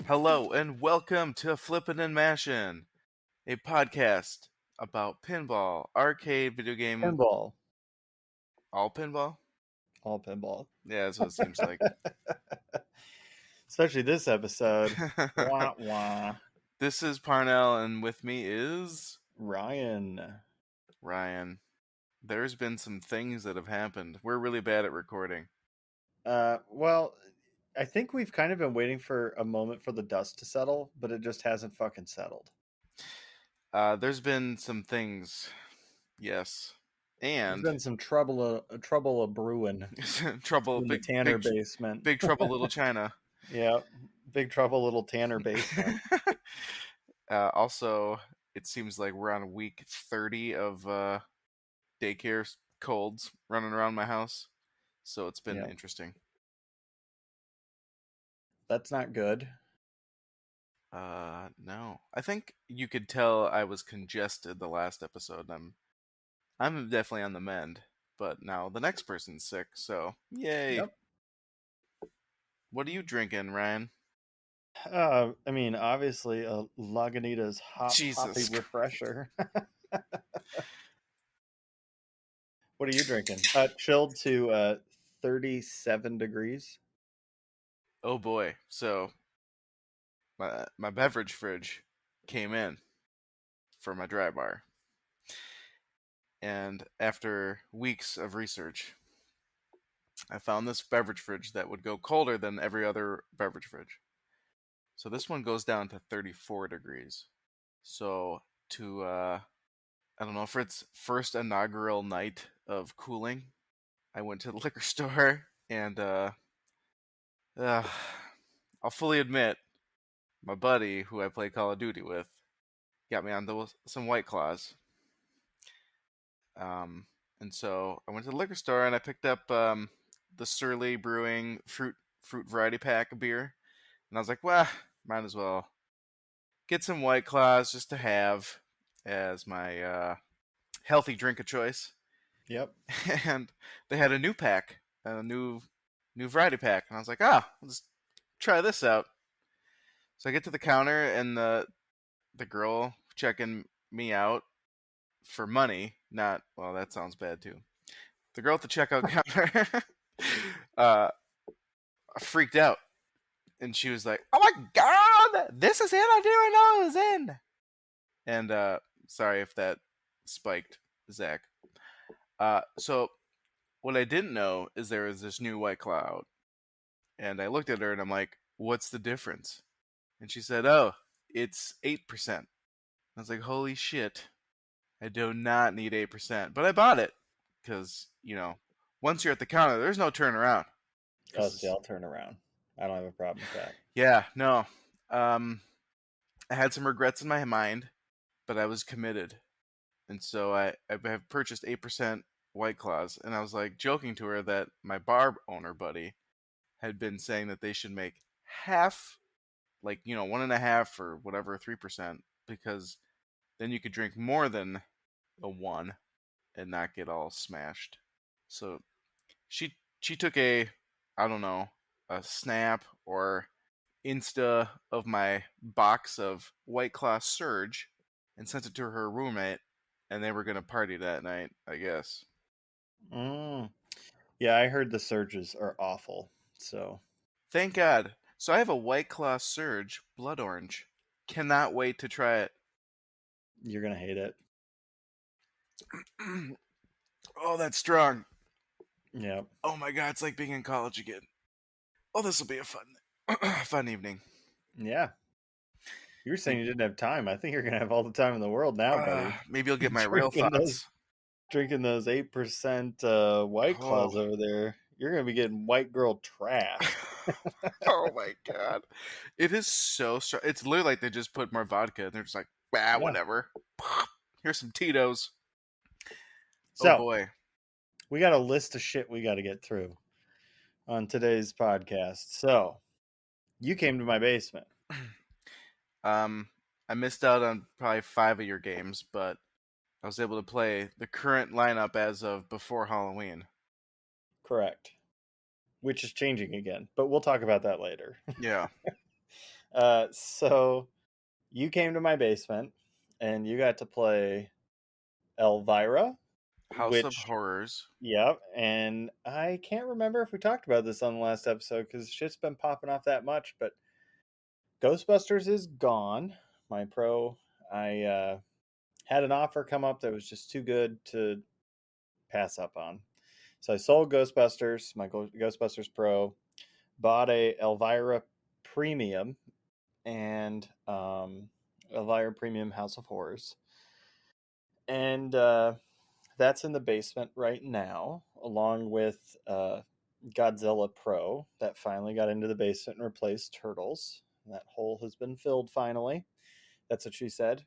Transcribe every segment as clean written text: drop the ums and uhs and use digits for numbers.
Hello and welcome to Flippin and Mashing, a podcast about pinball, arcade, video game, Pinball. all pinball? All pinball. Yeah, that's what it seems like. Especially this episode. Wah wah. This is Parnell, and with me is Ryan. Ryan. There's been some things that have happened. We're really bad at recording. Well, I think we've kind of been waiting for a moment for the dust to settle, but it just hasn't fucking settled. There's been some things, yes. And There's been some trouble a brewing trouble, in the Tanner basement. Big trouble, little China. Yeah, big trouble, little Tanner basement. Also, it seems like we're on week 30 of daycare colds running around my house. So it's been interesting. That's not good. No. I think you could tell I was congested the last episode. I'm definitely on the mend, but now the next person's sick, so yay. Yep. What are you drinking, Ryan? I mean, obviously a Lagunitas hoppy refresher. What are you drinking? Chilled to 37 degrees. Oh boy. So my beverage fridge came in for my dry bar. And after weeks of research, I found this beverage fridge that would go colder than every other beverage fridge. So this one goes down to 34 degrees. So to, I don't know, for its first inaugural night of cooling, I went to the liquor store and I'll fully admit, my buddy who I play Call of Duty with got me onto some White Claws. And so I went to the liquor store and I picked up the Surly Brewing fruit variety pack of beer. And I was like, well, might as well get some White Claws just to have as my healthy drink of choice. Yep. And they had a new pack, a new variety pack. And I was like, let's try this out. So I get to the counter and the girl checking me out for money, not, well, that sounds bad too. The girl at the checkout counter freaked out. And she was like, oh my god, this is it? I didn't know it was in. And sorry if that spiked Zach. So what I didn't know is there was this new White Claw out. And I looked at her and I'm like, what's the difference? And she said, oh, it's 8%. I was like, holy shit. I do not need 8%. But I bought it. Because, once you're at the counter, there's no turn around. Oh, see, I'll turn around. I don't have a problem with that. Yeah, no. I had some regrets in my mind, but I was committed. And so I have purchased 8% White Claws. And I was like joking to her that my bar owner buddy had been saying that they should make half, 1.5 or whatever, 3%, because then you could drink more than a 1 and not get all smashed. So she took a snap or Insta of my box of White Claw Surge and sent it to her roommate, and they were going to party that night, I guess. Yeah, I heard the Surges are awful, so. Thank God. So I have a White Claw Surge Blood Orange. Cannot wait to try it. You're going to hate it. Oh, that's strong. Yeah. Oh my God, it's like being in college again. Oh, this will be a fun evening. Yeah. You were saying you didn't have time. I think you're going to have all the time in the world now, buddy. Maybe you'll get my real thoughts. Drinking those 8% White Claws over there. You're going to be getting white girl trash. Oh my God. It is so strong. It's literally like they just put more vodka and they're just like, whatever. Here's some Tito's. So, oh boy. We got a list of shit we got to get through on today's podcast. So, you came to my basement. I missed out on probably 5 of your games, but I was able to play the current lineup as of before Halloween. Correct. Which is changing again, but we'll talk about that later. Yeah. So you came to my basement and you got to play Elvira, House of which, Horrors. yep. And I can't remember if we talked about this on the last episode because shit's been popping off that much, but Ghostbusters is gone. My pro, I had an offer come up that was just too good to pass up on. So I sold Ghostbusters, my Ghostbusters Pro, bought a Elvira Premium and Elvira Premium House of Horrors. And that's in the basement right now, along with Godzilla Pro that finally got into the basement and replaced Turtles. That hole has been filled finally. That's what she said.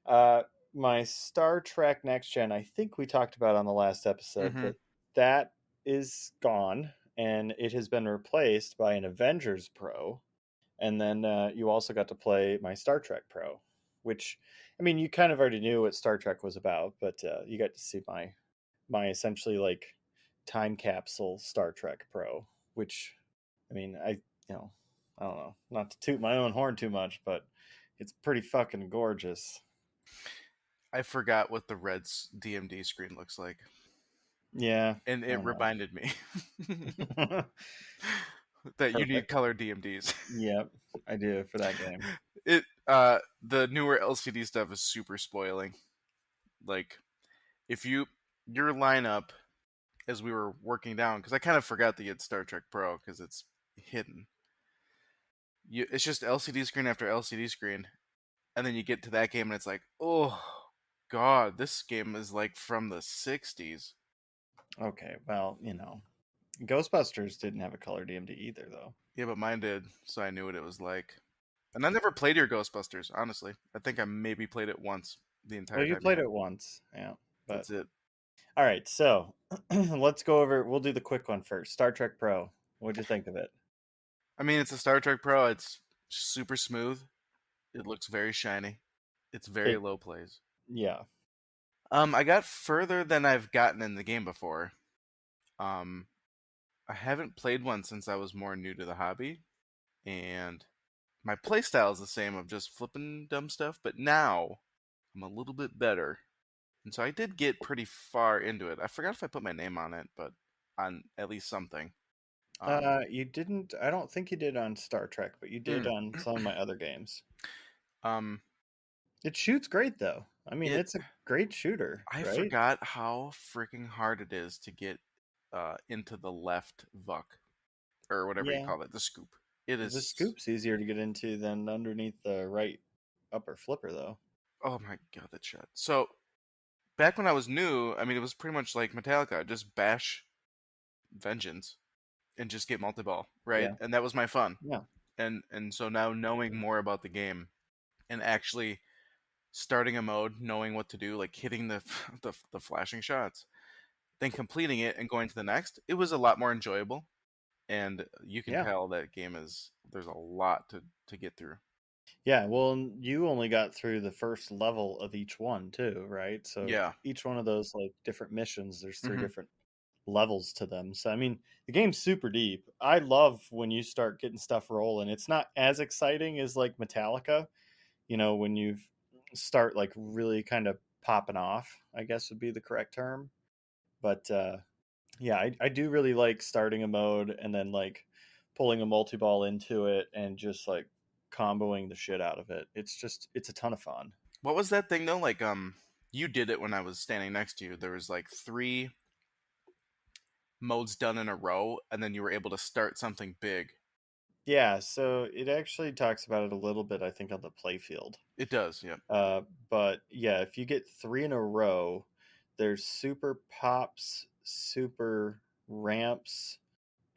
Uh, my Star Trek Next Gen, I think we talked about on the last episode, Mm-hmm. but that is gone and it has been replaced by an Avengers Pro. And then you also got to play my Star Trek Pro, which, I mean, you kind of already knew what Star Trek was about, but you got to see my essentially like time capsule Star Trek Pro, which, I mean, you know, I don't know, not to toot my own horn too much, but it's pretty fucking gorgeous. I forgot what the red DMD screen looks like, Yeah, and I it reminded me know. that you need Perfect. color DMDs. Yep, I do for that game. It the newer LCD stuff is super spoiling. Like if your lineup as we were working down, because I kind of forgot to get Star Trek Pro because it's hidden. It's just LCD screen after LCD screen, and then you get to that game and it's like, oh god, this game is like from the '60s. Okay, well, Ghostbusters didn't have a color DMD either, though. Yeah, but mine did, so I knew what it was like. And I never played your Ghostbusters, honestly. I think I maybe played it once the Well, entire you time you played had it it. once, yeah. But That's it. all right, so let's go over. We'll do the quick one first. Star Trek Pro. What'd you think of it? I mean, it's a Star Trek Pro. It's super smooth. It looks very shiny. It's very It, low plays. yeah, I got further than I've gotten in the game before. Um, I haven't played one since I was more new to the hobby, and my playstyle is the same of just flipping dumb stuff, but now I'm a little bit better. And so I did get pretty far into it. I forgot if I put my name on it, but on at least something. Um, you didn't. I don't think you did on Star Trek, but you did mm, on some of my other games. um, It shoots great, though. I mean, it. it's a great shooter, I right? forgot how freaking hard it is to get into the left vuck or whatever you Yeah, call it, the scoop. It the is. scoop's easier to get into than underneath the right upper flipper, though. Oh my god, that shot. So back when I was new, I mean, it was pretty much like Metallica, just bash Vengeance and just get multi-ball, right? Yeah, And that was my fun. yeah, And so now knowing more about the game and actually starting a mode, knowing what to do, like hitting the flashing shots, then completing it and going to the next, it was a lot more enjoyable. And you can yeah. tell that game is there's a lot to get through. Yeah, well, you only got through the first level of each one too, right? So Yeah. each one of those like different missions, there's three Hmm. different levels to them. So I mean, the game's super deep. I love when you start getting stuff rolling. It's not as exciting as like Metallica, when you start like really kind of popping off, I guess would be the correct term. But yeah, I do really like starting a mode and then like pulling a multi ball into it and just like comboing the shit out of it. It's a ton of fun. What was that thing though? Like you did it when I was standing next to you. There was like three modes done in a row, and then you were able to start something big. Yeah, so it actually talks about it a little bit, I think, on the playfield. It does, yeah. But yeah, if you get three in a row, there's super pops, super ramps,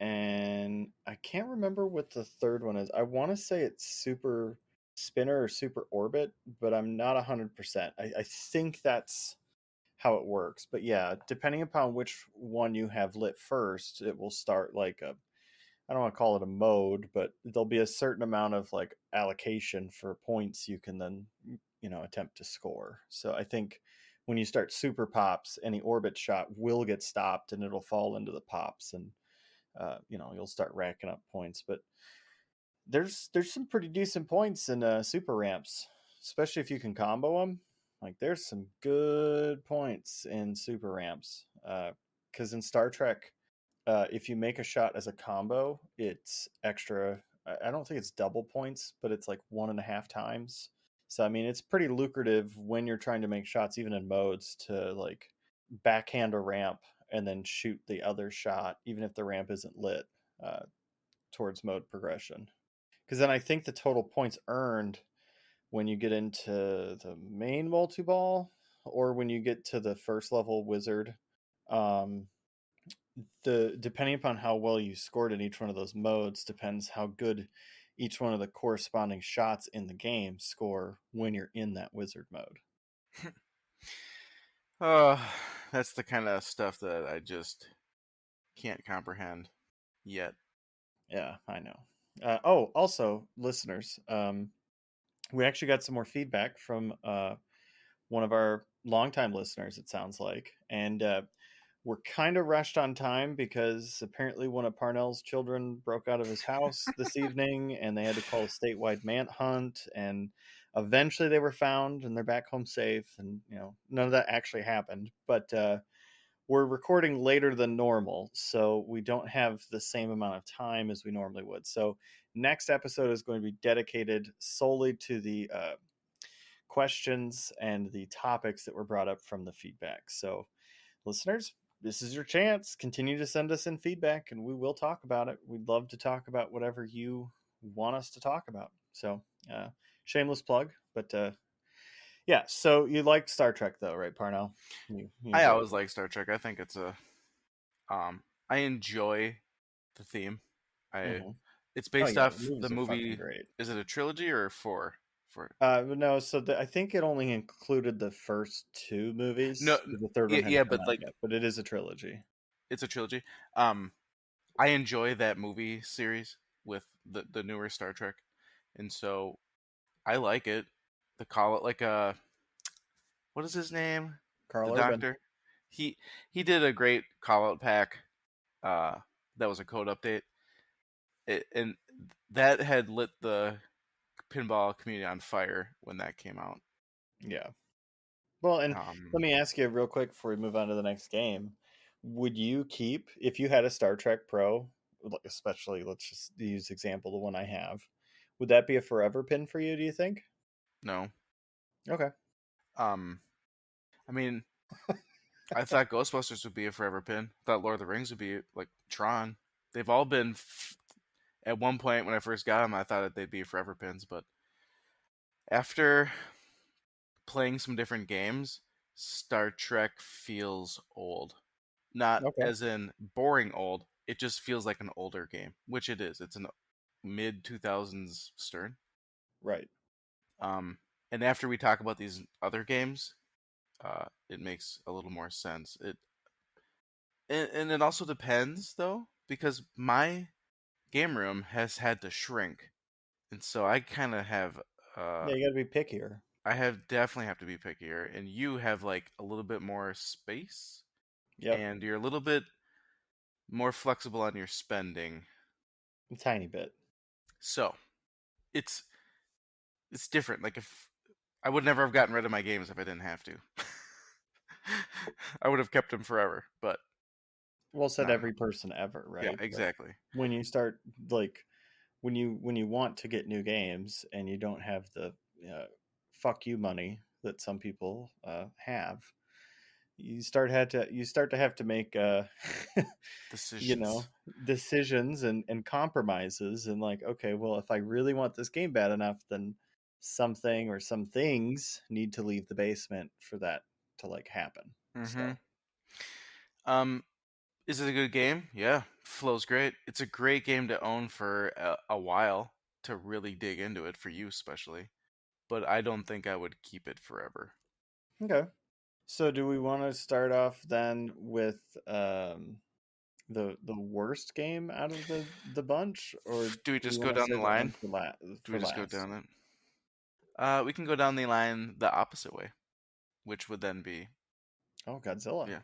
and I can't remember what the third one is. I want to say it's super spinner or super orbit, but I'm not 100%. I think that's how it works. But yeah, depending upon which one you have lit first, it will start like I don't want to call it a mode, but there'll be a certain amount of like allocation for points you can then, attempt to score. So I think when you start super pops, any orbit shot will get stopped and it'll fall into the pops and, you'll start racking up points. But there's some pretty decent points in super ramps, especially if you can combo them. Like there's some good points in super ramps. Because in Star Trek, if you make a shot as a combo, it's extra. I don't think it's double points, but it's like 1.5 times. So I mean, it's pretty lucrative when you're trying to make shots, even in modes, to like backhand a ramp and then shoot the other shot, even if the ramp isn't lit, uh, towards mode progression. Because then I think the total points earned when you get into the main multi-ball or when you get to the first level wizard, um, the depending upon how well you scored in each one of those modes depends how good each one of the corresponding shots in the game score when you're in that wizard mode. Oh, that's the kind of stuff that I just can't comprehend yet. Yeah, I know. Oh, also, listeners, we actually got some more feedback from one of our longtime listeners, it sounds like. And we're kind of rushed on time because apparently one of Parnell's children broke out of his house this evening and they had to call a statewide manhunt. And eventually they were found and they're back home safe. And, none of that actually happened. But we're recording later than normal, so we don't have the same amount of time as we normally would. So next episode is going to be dedicated solely to the questions and the topics that were brought up from the feedback. So listeners, this is your chance. Continue to send us in feedback and we will talk about it. We'd love to talk about whatever you want us to talk about. So shameless plug, but yeah, so you like Star Trek though, right, Parnell? You I enjoy always like Star Trek. I think it's I enjoy the theme. it. I Mm-hmm. It's Oh based yeah, the off the movies are fucking movie. great. Is it a trilogy or four? For No, so I think it only included the first two no, movies. The third one yeah, hadn't yeah, come but out like yet, but it is a trilogy. it's a trilogy. Um, I enjoy that movie series with the newer Star Trek, and so I like it. The call it like what is his name? The Carl Urban. Doctor. He he did a great call out pack. Uh, that was a code update, and that had lit the pinball community on fire when that came out. Yeah. Well, and let Um, me ask you real quick before we move on to the next game. Would you keep, if you had a Star Trek Pro, especially let's just use example the one I have, would that be a forever pin for you, do you think? no. Okay. Um, I mean, I thought Ghostbusters would be a forever pin. I thought Lord of the Rings would be like Tron. They've all been. At one point when I first got them, I thought that they'd be forever pins, but after playing some different games, Star Trek feels old. Not Okay. as in boring old. It just feels like an older game, which it is. It's an mid 2000s Stern. Right. Um, and after we talk about these other games, it makes a little more sense. And it also depends though, because my game room has had to shrink, and so I kind of have Yeah, you got to be pickier. I have definitely have to be pickier, and you have like a little bit more space, Yep. and you're a little bit more flexible on your spending. A tiny bit. So it's it's different. Like if I would never have gotten rid of my games if I didn't have to. I would have kept them forever, but Well said, no. every person ever, Yeah, right? But exactly. when you start like when you want to get new games and you don't have the fuck you money that some people have, you start to have to make you know Decisions. decisions and compromises and like, okay, well, if I really want this game bad enough, then something or some things need to leave the basement for that to like happen. Mm-hmm. So Um, is it a good game? Yeah, flows great. It's a great game to own for a while to really dig into it for you, especially. But I don't think I would keep it forever. okay. So do we want to start off then with the worst game out of the bunch, or Do we do we just want go to down save the that one line? Do we for just go last? down it? We can go down the line the opposite way, which would then be Oh, Godzilla. yeah.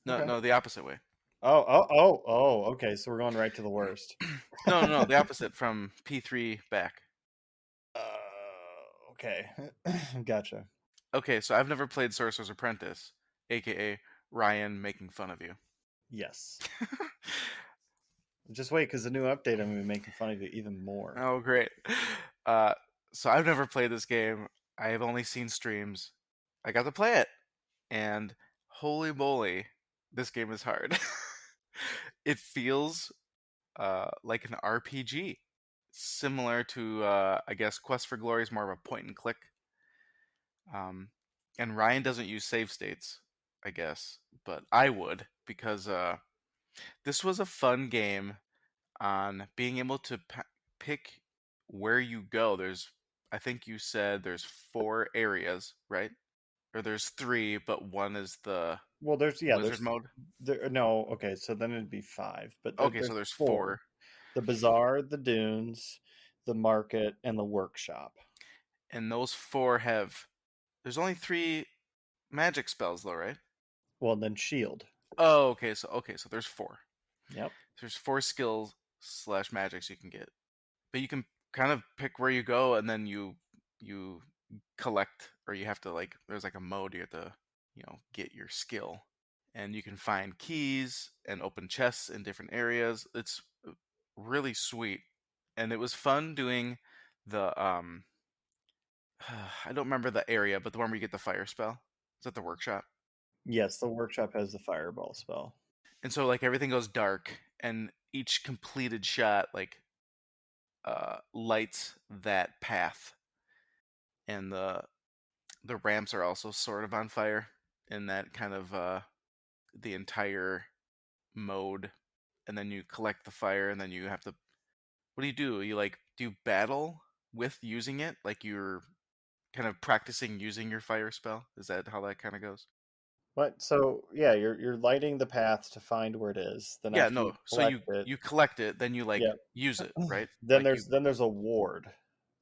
No, Okay. no, the opposite way. Okay. So we're going right to the worst. No, the opposite from P3 back. Okay. Gotcha. Okay, so I've never played Sorcerer's Apprentice, aka Ryan making fun of you. Yes. Just wait, because the new update, I'm gonna be making fun of you even more. Oh, great. Uh, so I've never played this game. I have only seen streams. I got to play it, and holy moly, this game is hard. It feels like an RPG, similar to I guess Quest for Glory is more of a point and click. Um, and Ryan doesn't use save states, I guess, but I would because this was a fun game on being able to pick where you go. I think you said there's 4 areas, right? Or there's 3, but one is the Well, wizard mode. no, okay, so then it'd be 5, but Okay, so there's there's 4: 4, the bazaar, the dunes, the market, and the workshop. and those 4 have. There's only 3 magic spells, though, right? Well, then shield. Oh, okay, so there's 4. Yep. There's 4 skills slash magics you can get, but you can kind of pick where you go, and then you collect, or you have to like. There's like a mode you have to get your skill, and you can find keys and open chests in different areas. It's really sweet, and it was fun doing the I don't remember the area, but the one where you get the fire spell. Is that the workshop? Yes, the workshop has the fireball spell. And so like everything goes dark, and each completed shot like lights that path, and the ramps are also sort of on fire in that kind of the entire mode. And then you collect the fire, and then you have to. What do? You like do you battle with using it? Like you're kind of practicing using your fire spell? Is that how that kind of goes? What? So yeah, you're lighting the path to find where it is. Then Yeah, after you no. So collect you it, you collect it, then you like yeah. use it, right? then Like there's you. then there's a ward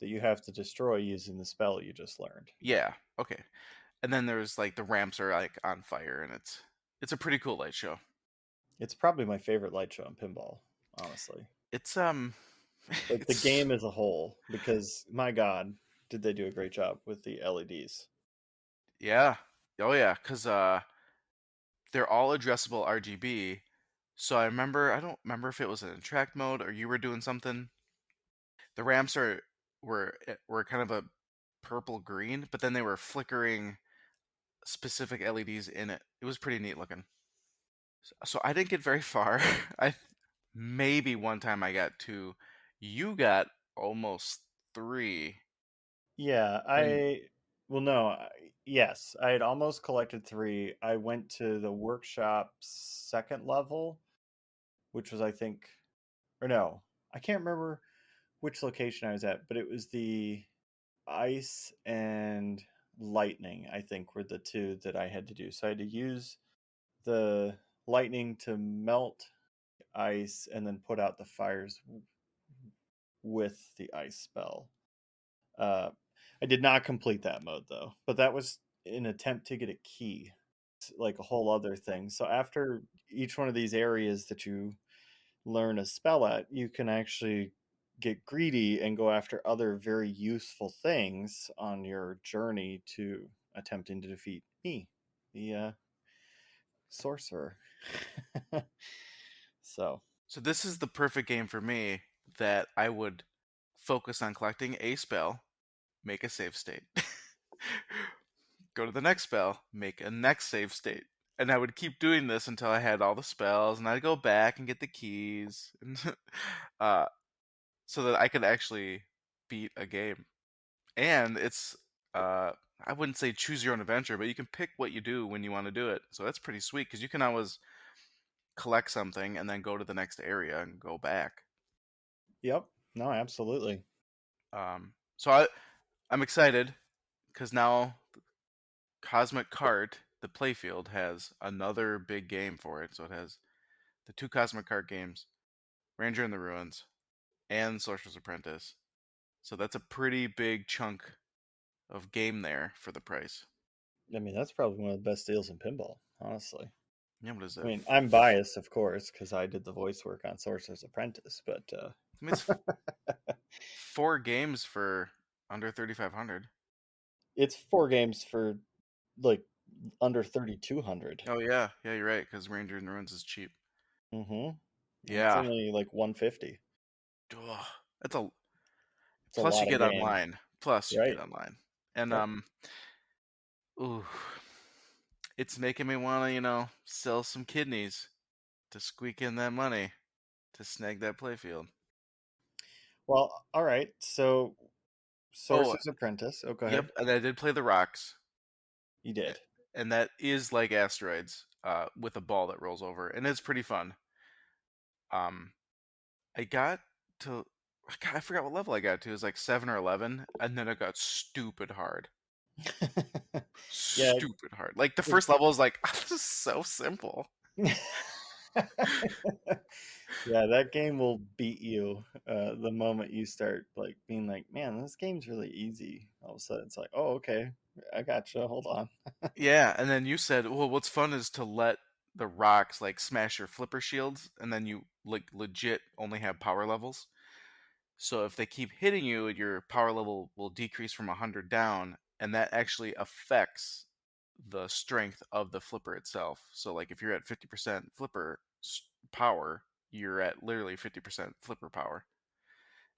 that you have to destroy using the spell you just learned. Yeah. Okay. And then there's like the ramps are like on fire, and it's a pretty cool light show. It's probably my favorite light show in pinball, honestly. It's Like the it's game as a whole, because my God, did they do a great job with the LEDs? yeah. Oh yeah, cuz they're all addressable RGB. So I don't remember if it was in attract mode or you were doing something. The ramps were kind of a purple green, but then they were flickering specific LEDs in it. It was pretty neat looking. So I didn't get very far. I maybe one time I got 2. You got almost 3. Yeah, And well, no, yes, I had almost collected 3. I went to the workshop second level, which was, I think, or no, I can't remember which location I was at, but it was the ice and lightning, I think, were the 2 that I had to do. So I had to use the lightning to melt ice and then put out the fires with the ice spell. Uh, I did not complete that mode though, but that was an attempt to get a key. It's like a whole other thing. So after each one of these areas that you learn a spell at, you can actually get greedy and go after other very useful things on your journey to attempting to defeat me, the sorcerer. So, so this is the perfect game for me that I would focus on collecting a spell, make a save state. Go to the next spell, make a next save state. And I would keep doing this until I had all the spells, and I'd go back and get the keys, and, uh, so that I could actually beat a game. And it's, uh, I wouldn't say choose your own adventure, but you can pick what you do when you want to do it. So that's pretty sweet because you can always collect something and then go to the next area and go back. yep. No, absolutely. I'm excited because now Cosmic Cart, the playfield, has another big game for it. So it has the 2 Cosmic Cart games, Ranger in the Ruins, and Sorcerer's Apprentice. So that's a pretty big chunk of game there for the price. I mean, that's probably one of the best deals in pinball, honestly. Yeah, what is I that? mean, I'm biased, of course, because I did the voice work on Sorcerer's Apprentice, but I mean, it's 4 games for under 3,500. it's 4 games for like under 3,200. Oh yeah, yeah, you're right. Because Ranger and Ruins is cheap. Mm-hmm. And it's Yeah, only like 150. ugh, that's a It's a plus. You lot of get game, online. Plus, you get right? online, and Yep. ooh, it's making me want to, sell some kidneys to squeak in that money to snag that playfield. Well, all right. So, Oh, Sorcerer's Apprentice. Oh, go yep, ahead. and I did play the rocks, You did. and that is like asteroids, with a ball that rolls over, and it's pretty fun. Um, I got to, God, I forgot what level I got to. It was like 7 or 11, and then it got stupid hard. Yeah. Stupid hard. Like the it- first level is like, this is so simple. Yeah, that game will beat you the moment you start like being like, man, this game's really easy. All of a sudden, it's like, oh, okay, I gotcha. Hold on. Yeah, and then you said, well, what's fun is to let the rocks like smash your flipper shields, and then you like legit only have power levels. So if they keep hitting you, your power level will decrease from 100 down, and that actually affects the strength of the flipper itself. So like if you're at 50% flipper power, you're at literally 50% flipper power.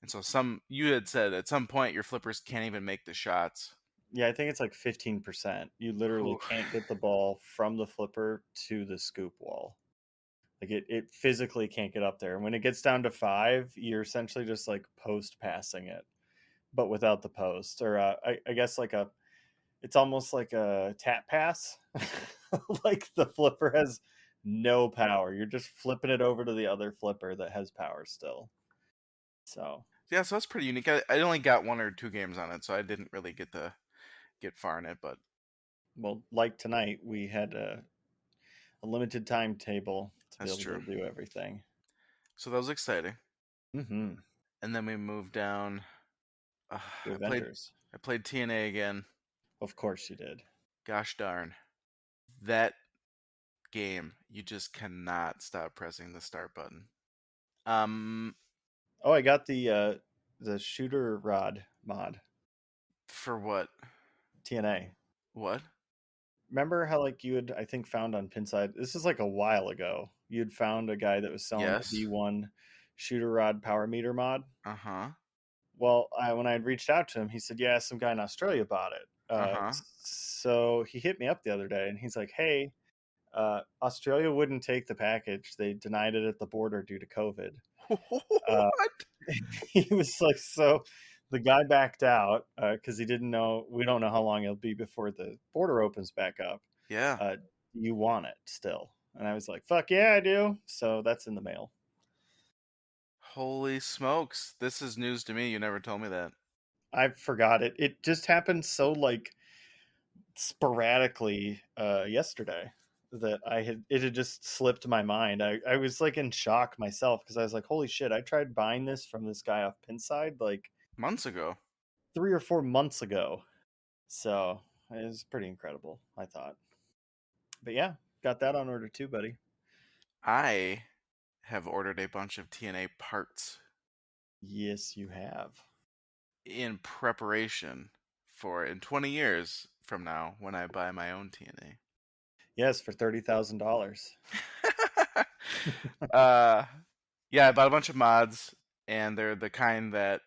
And so you had said at some point your flippers can't even make the shots. Yeah, I think it's like 15%. You literally Whew. can't get the ball from the flipper to the scoop wall. Like it physically can't get up there. And when it gets down to 5, you're essentially just like post passing it, but without the post. Or I guess like it's almost like a tap pass. Like the flipper has no power. You're just flipping it over to the other flipper that has power still. So, Yeah, so that's pretty unique. I only got 1 or 2 games on it, so I didn't really get to get far in it, but well, like tonight, we had a limited timetable to be that's able true. to do everything. So that was exciting. Mm-hmm. And then we moved down. Uh, To I played Avengers. I played TNA again. Of course you did. Gosh darn. That game, you just cannot stop pressing the start button. Um, Oh, I got the shooter rod mod, for what? TNA. What? Remember how like you had I think found on Pinside. This is like a while ago. You'd found a guy that was selling the Yes. V1 shooter rod power meter mod. Uh-huh. Well, when I had reached out to him, he said, "Yeah, some guy in Australia bought it." Uh-huh. So he hit me up the other day, and he's like, "Hey, Australia wouldn't take the package. They denied it at the border due to COVID." Uh, What? he was like, "So." The guy backed out because he didn't know. We don't know how long it'll be before the border opens back up. Yeah. Uh, you want it still? And I was like, "Fuck yeah, I do." So that's in the mail. Holy smokes. This is news to me. You never told me that. I forgot it. It just happened so like sporadically yesterday that it had just slipped my mind. I was like in shock myself because I was like, holy shit, I tried buying this from this guy off Pinside like Months ago. 3 or 4 months ago. So it was pretty incredible, I thought. But yeah, got that on order too, buddy. I have ordered a bunch of TNA parts Yes, you have. in preparation for in 20 years from now when I buy my own TNA. Yes, for $30,000. uh yeah, I bought a bunch of mods, and they're the kind that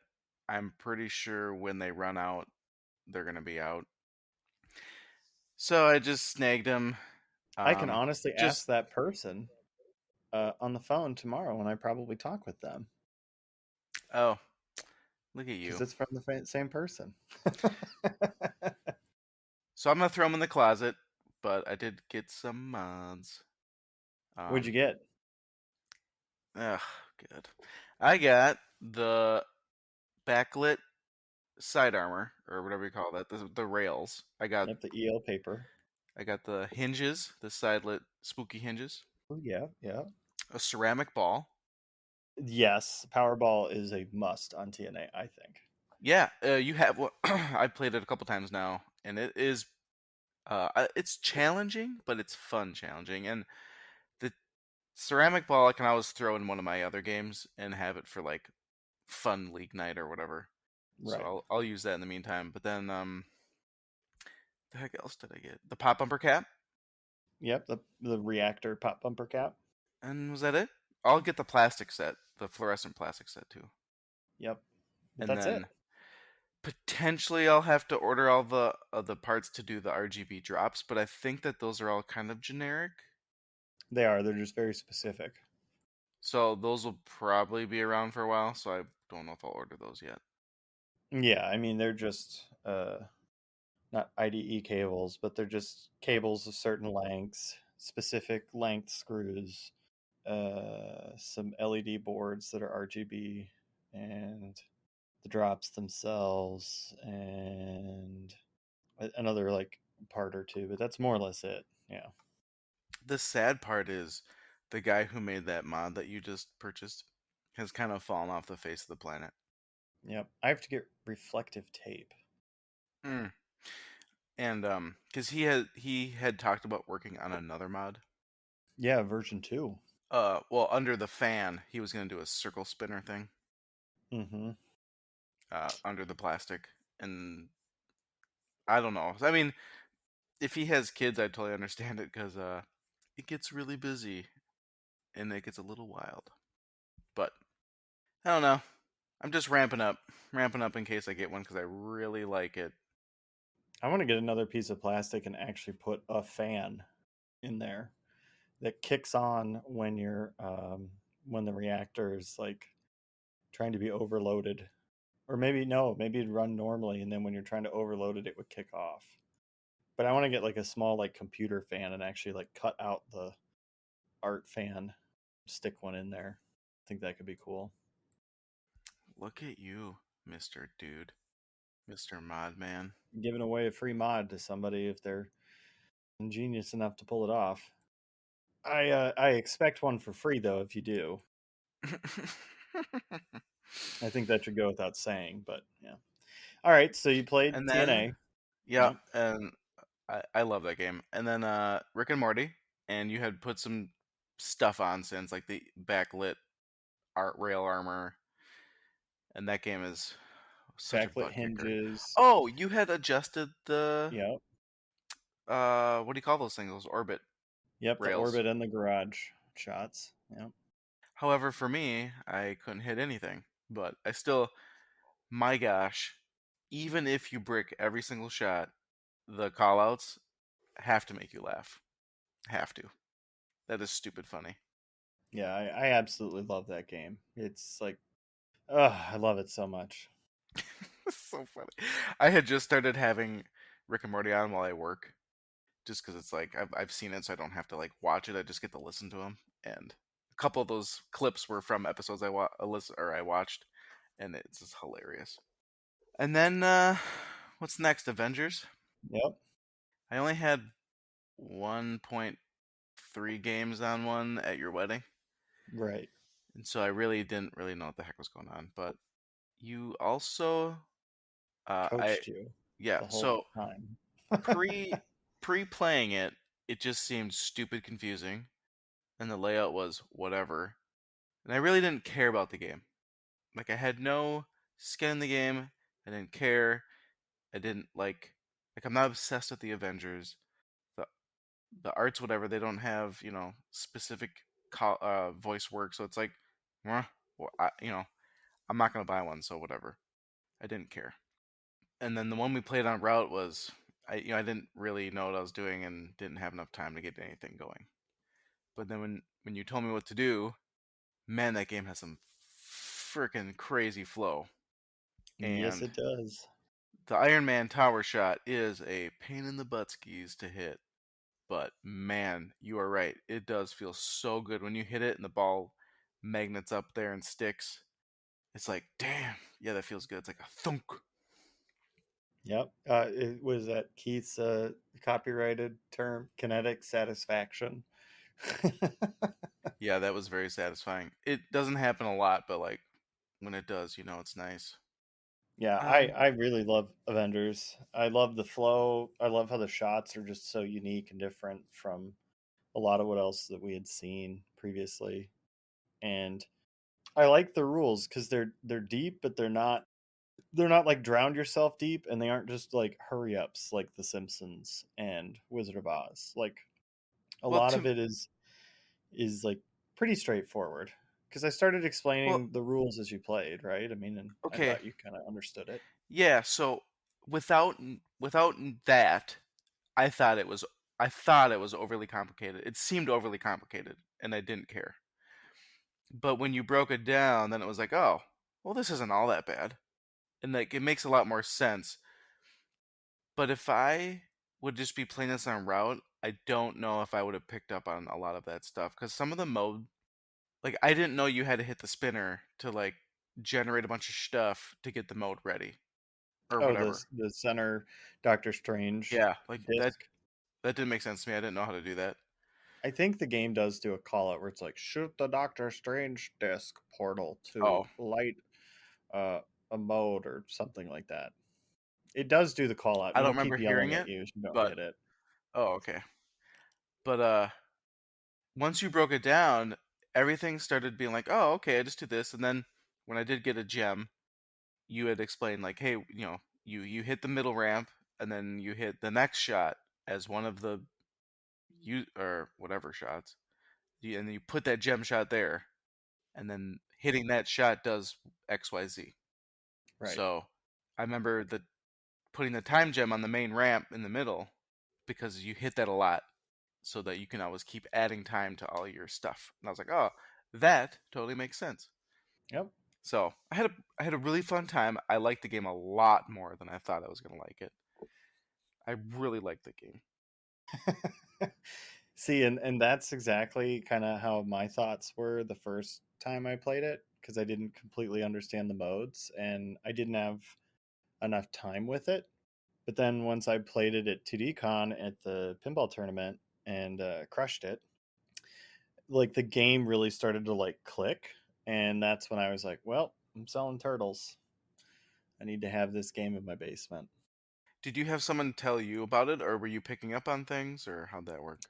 I'm pretty sure when they run out, they're gonna be out. So I just snagged them. I can honestly ask Just that person on the phone tomorrow when I probably talk with them oh, look at because you. it's from the same person. So I'm gonna throw them in the closet, but I did get some mods. What'd you Um, get? ugh, good. I got the backlit side armor or whatever you call that, the rails. Yep, the EL paper. I got the hinges, the side lit spooky hinges, Oh yeah, yeah. a ceramic ball. Yes, Powerball is a must on TNA, I think. Yeah, you have. Well, I've played it a couple times now, and it is. It's challenging, but it's fun challenging, and The ceramic ball I can always throw in one of my other games and have it for like fun league night or whatever. So Right. I'll use that in the meantime. But then the heck else did I get? The pop bumper cap, Yep, the reactor pop bumper cap. and was that it? I'll get the plastic set, the fluorescent plastic set too, Yep, but and that's it. then potentially I'll have to order all the parts to do the RGB drops. But I think that those are all kind of generic. They are. They're just very specific. So those will probably be around for a while. So I don't know if I'll order those yet. Yeah, I mean they're just not IDE cables, but they're just cables of certain lengths, specific length screws, some LED boards that are RGB, and the drops themselves, and another like part or two. But that's more or less it. Yeah. The sad part is the guy who made that mod that you just purchased has kind of fallen off the face of the planet. Yep. I have to get reflective tape. Mm. And because he had talked about working on another mod. Yeah, version 2. Well, under the fan, he was gonna do a circle spinner thing. Mm-hmm. Under the plastic, and I don't know. I mean, if he has kids, I totally understand it because it gets really busy and it gets a little wild. But I don't know. I'm just ramping up in case I get one because I really like it. I want to get another piece of plastic and actually put a fan in there that kicks on when the reactor is like trying to be overloaded, or maybe no, maybe it'd run normally, and then when you're trying to overload it, it would kick off. But I want to get like a small like computer fan and actually like cut out the art fan, stick one in there. I think that could be cool. Look at you, Mr. Dude, Mr. Mod Man. Giving away a free mod to somebody if they're ingenious enough to pull it off. I expect one for free though if you do. I think that should go without saying, but yeah. All right, so you played And then, TNA. yeah, Yep. and I love that game. And then Rick and Morty, and you had put some stuff on since like the backlit art rail armor, and that game is such a Backlit butt kicker. hinges. Oh, you had adjusted the Yep. what do you call those things? Those orbit Yep, the rails. orbit and the garage shots. Yep. However, for me, I couldn't hit anything. But I still, my gosh, even if you brick every single shot, the callouts have to make you laugh. Have to. That is stupid funny. Yeah, I absolutely love that game. It's like, oh, I love it so much. It's so funny. I had just started having Rick and Morty on while I work, just because it's like I've seen it, so I don't have to like watch it. I just get to listen to them. And a couple of those clips were from episodes I watched, and it's just hilarious. And then what's next? Avengers. Yep. I only had 1.3 games on one at your wedding, Right. and so I really didn't really know what the heck was going on. But you also, I Coached you yeah. the whole So time. pre playing it, it just seemed stupid confusing, and the layout was whatever, and I really didn't care about the game. Like I had no skin in the game. I didn't care. I didn't like I'm not obsessed with the Avengers. The the arts whatever they don't have specific voice work, so it's like, well, I'm not gonna buy one, so whatever. I didn't care. And then the one we played on route was I didn't really know what I was doing and didn't have enough time to get anything going. But then when you told me what to do, man, that game has some freaking crazy flow. Yes, And it does. the Iron Man tower shot is a pain in the butt skis to hit. But man, you are right. It does feel so good when you hit it and the ball magnets up there and sticks. It's like, damn, yeah, that feels good. It's like a thunk. Yep. It was that Keith's copyrighted term, kinetic satisfaction. Yeah, that was very satisfying. It doesn't happen a lot, but like when it does, it's nice. Yeah, Um, I really love Avengers. I love the flow. I love how the shots are just so unique and different from a lot of what else that we had seen previously. And I like the rules because they're deep, but they're not like drowned yourself deep, and they aren't just like hurry ups like The Simpsons and Wizard of Oz. Like a Well, lot of it is like pretty straightforward. Because I started well, explaining the rules as you played, right? I mean, and I okay, thought you kind of understood it. yeah. So without without that, I thought it was I thought it was overly complicated. It seemed overly complicated, and I didn't care. But when you broke it down, then it was like, oh, well, this isn't all that bad, and like it makes a lot more sense. But if I would just be playing this on route, I don't know if I would have picked up on a lot of that stuff because some of the mode, like I didn't know you had to hit the spinner to like generate a bunch of stuff to get the mode ready or Oh, whatever. the center Doctor Strange Yeah, like that disc. that didn't make sense to me. I didn't know how to do that. I think the game does do a call out where it's like shoot the Doctor Strange disc portal Oh, to light uh, a mode or something like that. It does do the call out, I and don't it'll remember keep hearing yelling at it, you if you don't but hit it. oh, okay. But once you broke it down, everything started being like, "Oh, okay, I just do this." And then when I did get a gem, you had explained like, "Hey, you hit the middle ramp and then you hit the next shot as one of the you or whatever shots. And then you put that gem shot there, and then hitting that shot does XYZ." Right. So, I remember putting the time gem on the main ramp in the middle because you hit that a lot so that you can always keep adding time to all your stuff. And I was like, "Oh, that totally makes sense." Yep. So, I had a really fun time. I liked the game a lot more than I thought I was going to like it. I really liked the game. See, and that's exactly kind of how my thoughts were the first time I played it because I didn't completely understand the modes and I didn't have enough time with it. But then once I played it at 2DCon at the pinball tournament and crushed it, like the game really started to like click, and that's when I was like, well, I'm selling turtles. I need to have this game in my basement. Did you have someone tell you about it, or were you picking up on things, or how'd that work?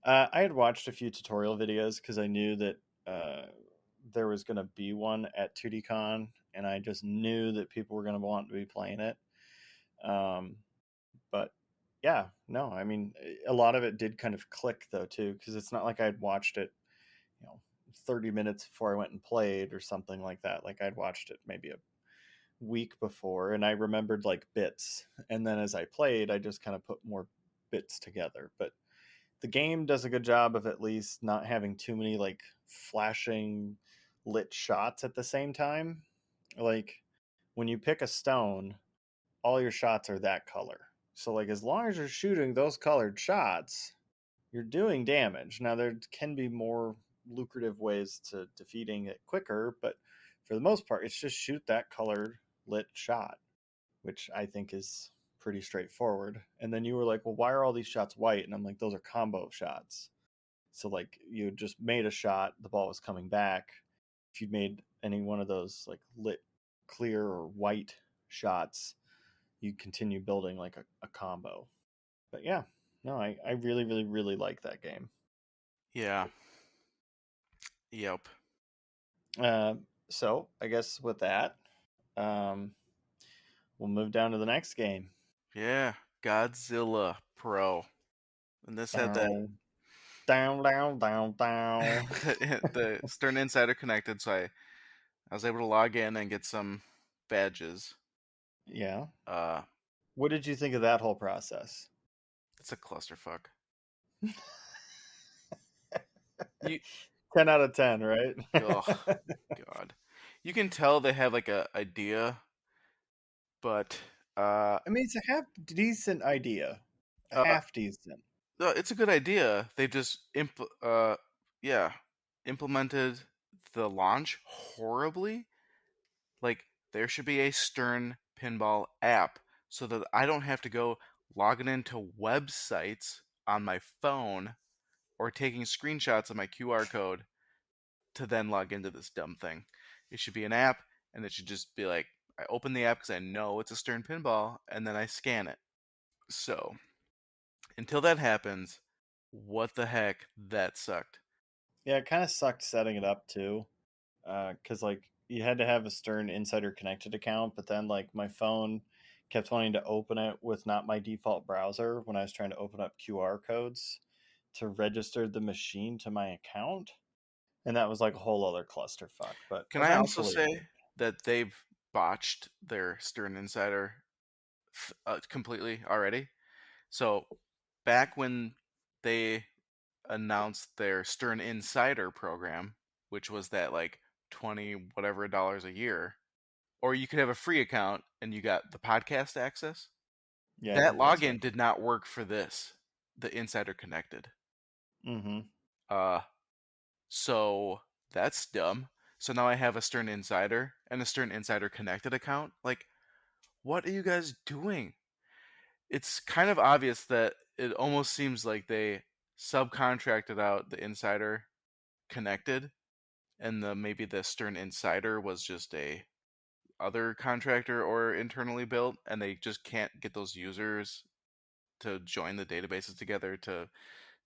I had watched a few tutorial videos because I knew that uh, there was going to be one at 2DCon, and I just knew that people were going to want to be playing it. Um, but yeah, no, I mean, a lot of it did kind of click though too, because it's not like I'd watched it, you know, 30 minutes before I went and played or something like that. Like I'd watched it maybe a week before, and I remembered like bits, and then as I played, I just kind of put more bits together. But the game does a good job of at least not having too many like flashing lit shots at the same time. Like when you pick a stone, all your shots are that color. So like as long as you're shooting those colored shots, you're doing damage. Now there can be more lucrative ways to defeating it quicker, but for the most part, it's just shoot that colored lit shot, which I think is pretty straightforward. And then you were like, well, why are all these shots white? And I'm like, those are combo shots. So like you just made a shot, the ball was coming back. If you made any one of those like lit clear or white shots, you continue building like a combo. But yeah, no, I really, really, really like that game. Yeah. Yep. Uh, so I guess with that, um, we'll move down to the next game. Yeah. Godzilla Pro. And this had that Down, down, down, down, down. the Stern Insider connected, so I was able to log in and get some badges. Yeah. Uh, What did you think of that whole process? it's a clusterfuck. You 10 out of 10, right? oh god. You can tell they have like a idea, but uh, I mean, it's a half decent idea. A uh half decent. no, it's a good idea. They just yeah, implemented the launch horribly. Like there should be a Stern Pinball app so that I don't have to go logging into websites on my phone or taking screenshots of my QR code to then log into this dumb thing. It should be an app, and it should just be like I open the app because I know it's a Stern Pinball, and then I scan it. So until that happens, What the heck? That sucked. Yeah, it kind of sucked setting it up too, because like you had to have a Stern Insider connected account, but then like my phone kept wanting to open it with not my default browser when I was trying to open up QR codes to register the machine to my account, and that was like a whole other clusterfuck. But Can I also eventually, say that they've botched their Stern Insider completely already? So back when they announced their Stern Insider program, which was that like 20 whatever dollars a year, or you could have a free account and you got the podcast access. yeah, I That think that's login right. did not work for this, the Insider Connected. Mm-hmm. Uh, so that's dumb. So now I have a Stern Insider and a Stern Insider Connected account. Like, what are you guys doing? It's kind of obvious that it almost seems like they subcontracted out the Insider Connected, and the maybe the Stern Insider was just a other contractor or internally built, and they just can't get those users to join the databases together to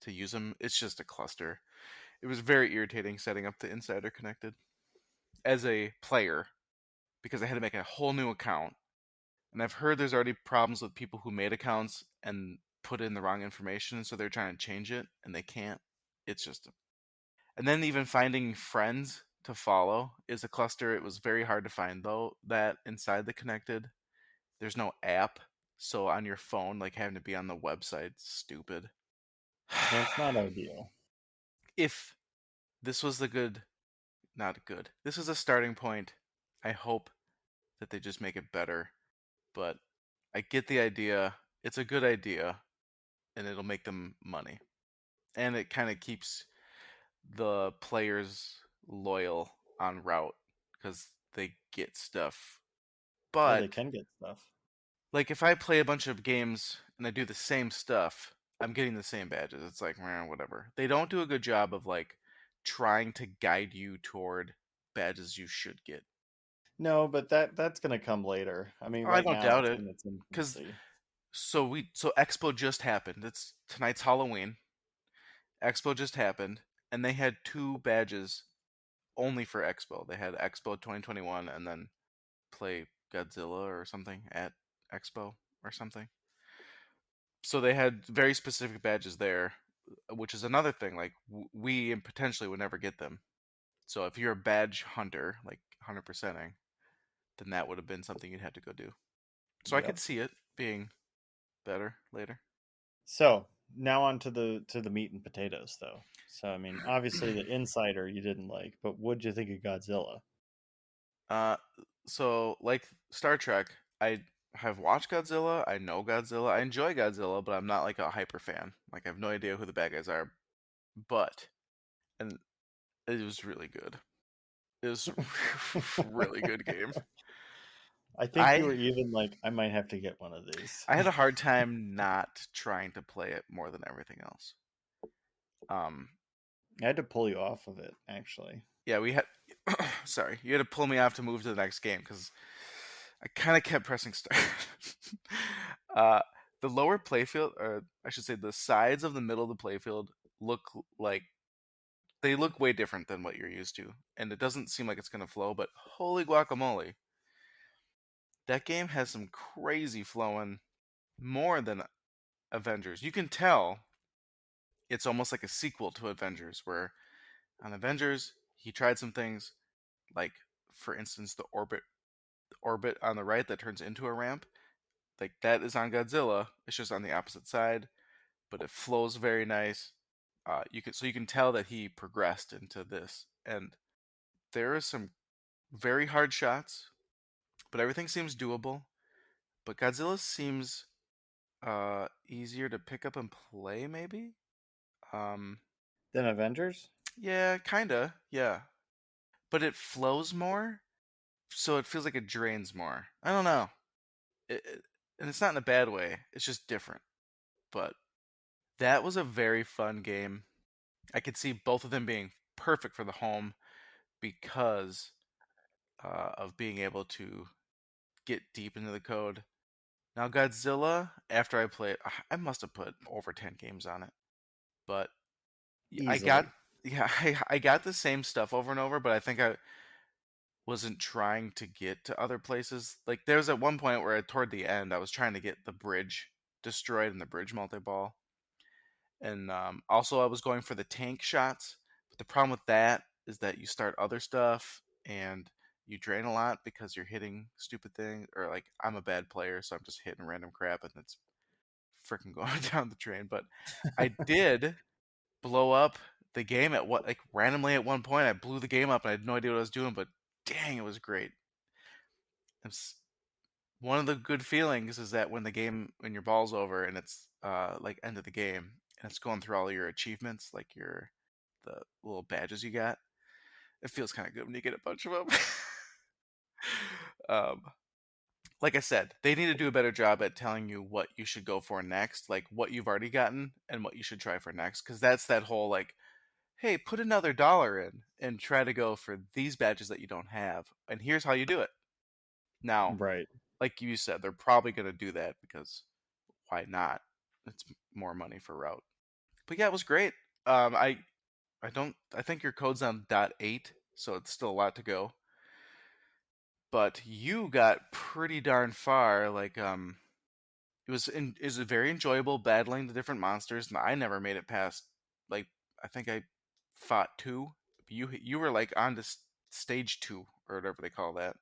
use them. It's just a cluster. It was very irritating setting up the Insider Connected as a player because I had to make a whole new account. And I've heard there's already problems with people who made accounts and put in the wrong information, so they're trying to change it and they can't. It's just and then even finding friends to follow is a cluster. It was very hard to find though that inside the connected. There's no app, so on your phone, like having to be on the website, stupid. Yeah, it's not ideal. If this was the good, not good. This is a starting point. I hope that they just make it better, but I get the idea. It's a good idea, and it'll make them money, and it kind of keeps the players loyal on route because they get stuff. Yeah, But they can get stuff. like if I play a bunch of games and I do the same stuff, I'm getting the same badges. It's like, whatever. They don't do a good job of like trying to guide you toward badges you should get. No, but that's gonna come later. I mean, Oh, I right don't now doubt it's it, in its because infancy. so Expo just happened. It's tonight's Halloween. Expo just happened, and they had two badges only for Expo. They had Expo 2021 and then play Godzilla or something at Expo or something. So they had very specific badges there, which is another thing. Like we potentially would never get them. So if you're a badge hunter, like 100%ing, then that would have been something you'd have to go do. So I could Yep. see it being better later. So now on to the meat and potatoes, though. So I mean, obviously the Insider you didn't like, but what'd you think of Godzilla? Uh, so like Star Trek, I have watched Godzilla. I know Godzilla. I enjoy Godzilla, but I'm not like a hyper fan. Like I have no idea who the bad guys are. But and it was really good. It was a really good game. I think you I were even like, I might have to get one of these. I had a hard time not trying to play it more than everything else. Um, I had to pull you off of it, actually. yeah, we had. Sorry, you had to pull me off to move to the next game because I kind of kept pressing start. uh, the lower playfield, or I should say, the sides of the middle of the playfield look like they look way different than what you're used to, and it doesn't seem like it's gonna flow. But holy guacamole, that game has some crazy flowing, more than Avengers. You can tell it's almost like a sequel to Avengers, where on Avengers he tried some things like, for instance, the orbit on the right that turns into a ramp. Like that is on Godzilla. It's just on the opposite side, but it flows very nice. You can tell that he progressed into this, and there are some very hard shots, but everything seems doable. But Godzilla seems easier to pick up and play, maybe. Um, Then Avengers? yeah, kinda, yeah. But it flows more, so it feels like it drains more. I don't know. And it's not in a bad way. It's just different. But that was a very fun game. I could see both of them being perfect for the home because of being able to get deep into the code. Now, Godzilla, after I played, I must have put over 10 games on it. but I got Easily. yeah, I got the same stuff over and over, but I think I wasn't trying to get to other places. Like there was at one point where toward the end I was trying to get the bridge destroyed in the bridge multi-ball. And also I was going for the tank shots. But the problem with that is that you start other stuff and you drain a lot because you're hitting stupid things, or like I'm a bad player, so I'm just hitting random crap and it's freaking going down the drain. But I did blow up the game at what, like randomly at one point I blew the game up and I had no idea what I was doing, but dang, it was great. It's one of the good feelings is that when your ball's over and it's like end of the game and it's going through all your achievements, like the little badges you got. It feels kind of good when you get a bunch of them. um, like I said, they need to do a better job at telling you what you should go for next, like what you've already gotten and what you should try for next, because that's that whole like, hey, put another dollar in and try to go for these badges that you don't have, and here's how you do it. Now, Right. like you said, they're probably going to do that because why not? It's more money for route. But yeah, it was great. I think your code's on .8, so it's still a lot to go. But you got pretty darn far. Like it was very enjoyable battling the different monsters, and I never made it past like I think I fought two. You were like on to stage 2 or whatever they call that.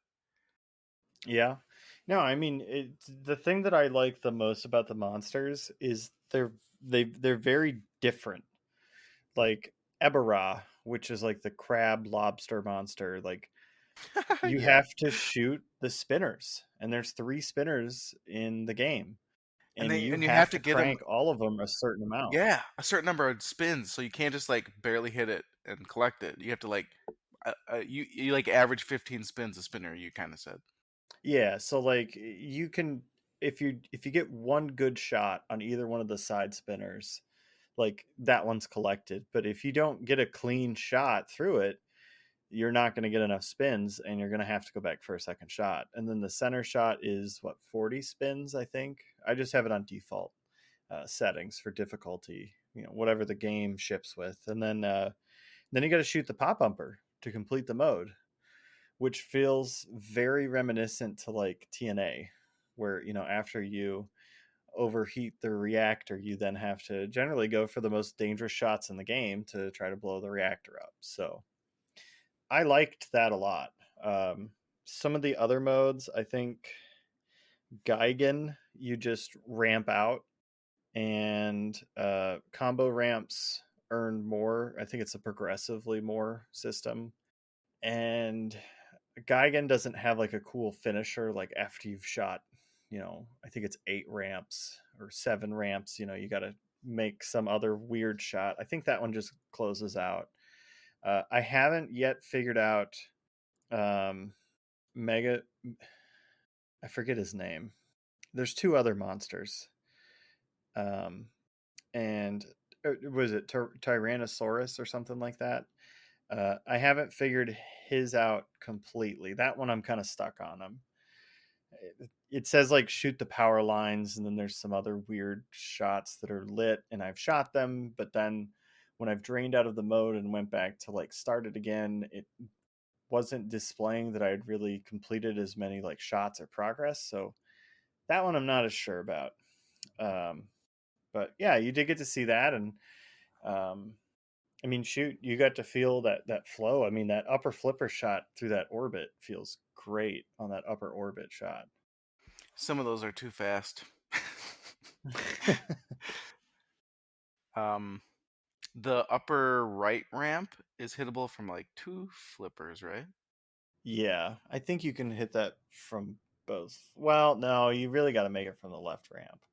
Yeah. No, I mean, the thing that I like the most about the monsters is they're very different. Like Ebera, which is like the crab lobster monster, like you Yeah, have to shoot the spinners, and there's 3 spinners in the game, and you and you have have to to get them. crank all of them a certain amount. Yeah, a certain number of spins, so you can't just like barely hit it and collect it. You have to like you like average 15 spins a spinner. You kind of said. Yeah, so like you can, if you get one good shot on either one of the side spinners, like that one's collected. But if you don't get a clean shot through it, you're not going to get enough spins and you're going to have to go back for a second shot. And then the center shot is what, 40 spins, I think. I just have it on default settings for difficulty, whatever the game ships with. And then you got to shoot the pop bumper to complete the mode, which feels very reminiscent to like TNA, where, after you overheat the reactor, you then have to generally go for the most dangerous shots in the game to try to blow the reactor up. So I liked that a lot. Some of the other modes, I think Geigen, you just ramp out, and combo ramps earn more. I think it's a progressively more system. And Geigen doesn't have like a cool finisher like after you've shot, I think it's 8 ramps or 7 ramps, you got to make some other weird shot. I think that one just closes out. I haven't yet figured out um, Mega. I forget his name. There's 2 other monsters. Um, and was it Tyrannosaurus or something like that? I haven't figured his out completely. That one I'm kind of stuck on him. It says like shoot the power lines, and then there's some other weird shots that are lit, and I've shot them, but then when I've drained out of the mode and went back to like start it again, it wasn't displaying that I had really completed as many like shots or progress. So that one I'm not as sure about. Um, but yeah, you did get to see that, and um, I mean, shoot, you got to feel that flow. I mean, that upper flipper shot through that orbit feels great on that upper orbit shot. Some of those are too fast. um, the upper right ramp is hittable from like 2 flippers, right? Yeah, I think you can hit that from both. Well, no, you really got to make it from the left ramp.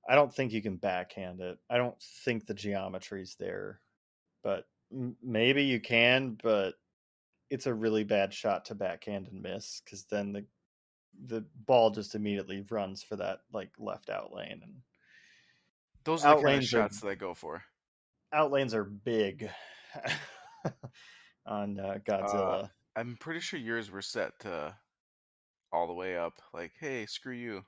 I don't think you can backhand it. I don't think the geometry's there, but maybe you can. But it's a really bad shot to backhand and miss, because then the ball just immediately runs for that like left out lane, and Those are the out kind of lanes are shots that I go for. big on Uh, Godzilla. I'm pretty sure yours were set to all the way up. Like, hey, screw you.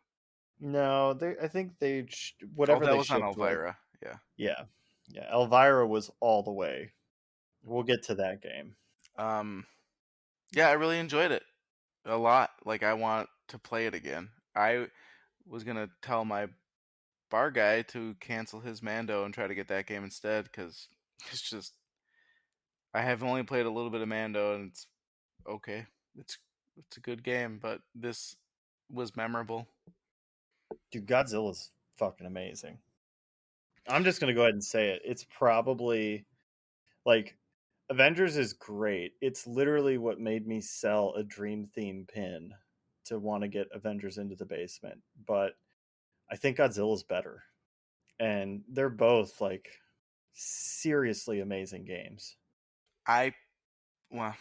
No, I think Oh, whatever that they was on shipped with. Elvira. Yeah. Yeah. Yeah, Elvira was all the way. We'll get to that game. Yeah, I really enjoyed it a lot. Like, I want to play it again. I was gonna tell my bar guy to cancel his Mando and try to get that game instead because it's just I have only played a little bit of Mando and it's okay. It's it's a good game, but this was memorable. Dude, Godzilla's fucking amazing. I'm just gonna go ahead and say it. It's probably like Avengers is great. It's literally what made me sell a Dream Theme pin to want to get Avengers into the basement. But I think Godzilla's better. And they're both like seriously amazing games. I well,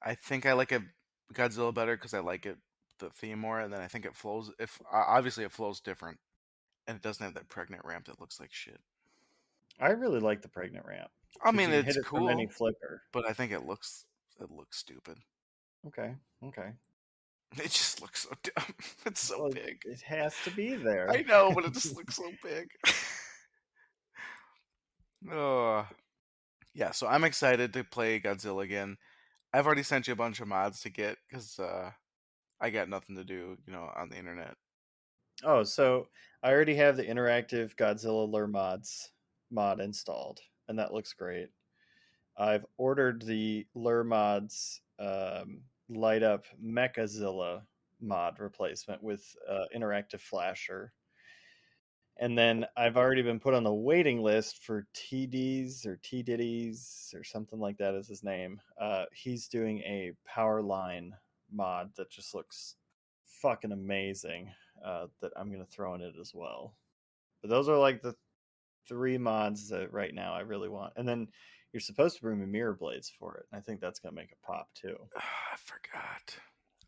I think I like a Godzilla better because I like it the theme more, and then I think it flows. If obviously it flows different, and it doesn't have that pregnant ramp that looks like shit. I really like the pregnant ramp I because mean, you can hit it's it from any cool, flipper. but I think it looks stupid. Okay, okay. It just looks so dumb. It's so Well, big. it has to be I there. know, but it just looks so big. Oh, yeah. So I'm excited to play Godzilla again. I've already sent you a bunch of mods to get because I got nothing to do, on the internet. Oh, so I already have the interactive Godzilla lure mods mod installed, and that looks great. I've ordered the lure mods light up Mechazilla mod replacement with interactive flasher. And then I've already been put on the waiting list for TDs or T Diddies or something like that is his name. He's doing a power line mod that just looks fucking amazing that I'm going to throw in it as well. But those are like the three mods that right now I really want. And then you're supposed to bring me mirror blades for it. I think that's going to make it pop too. I forgot.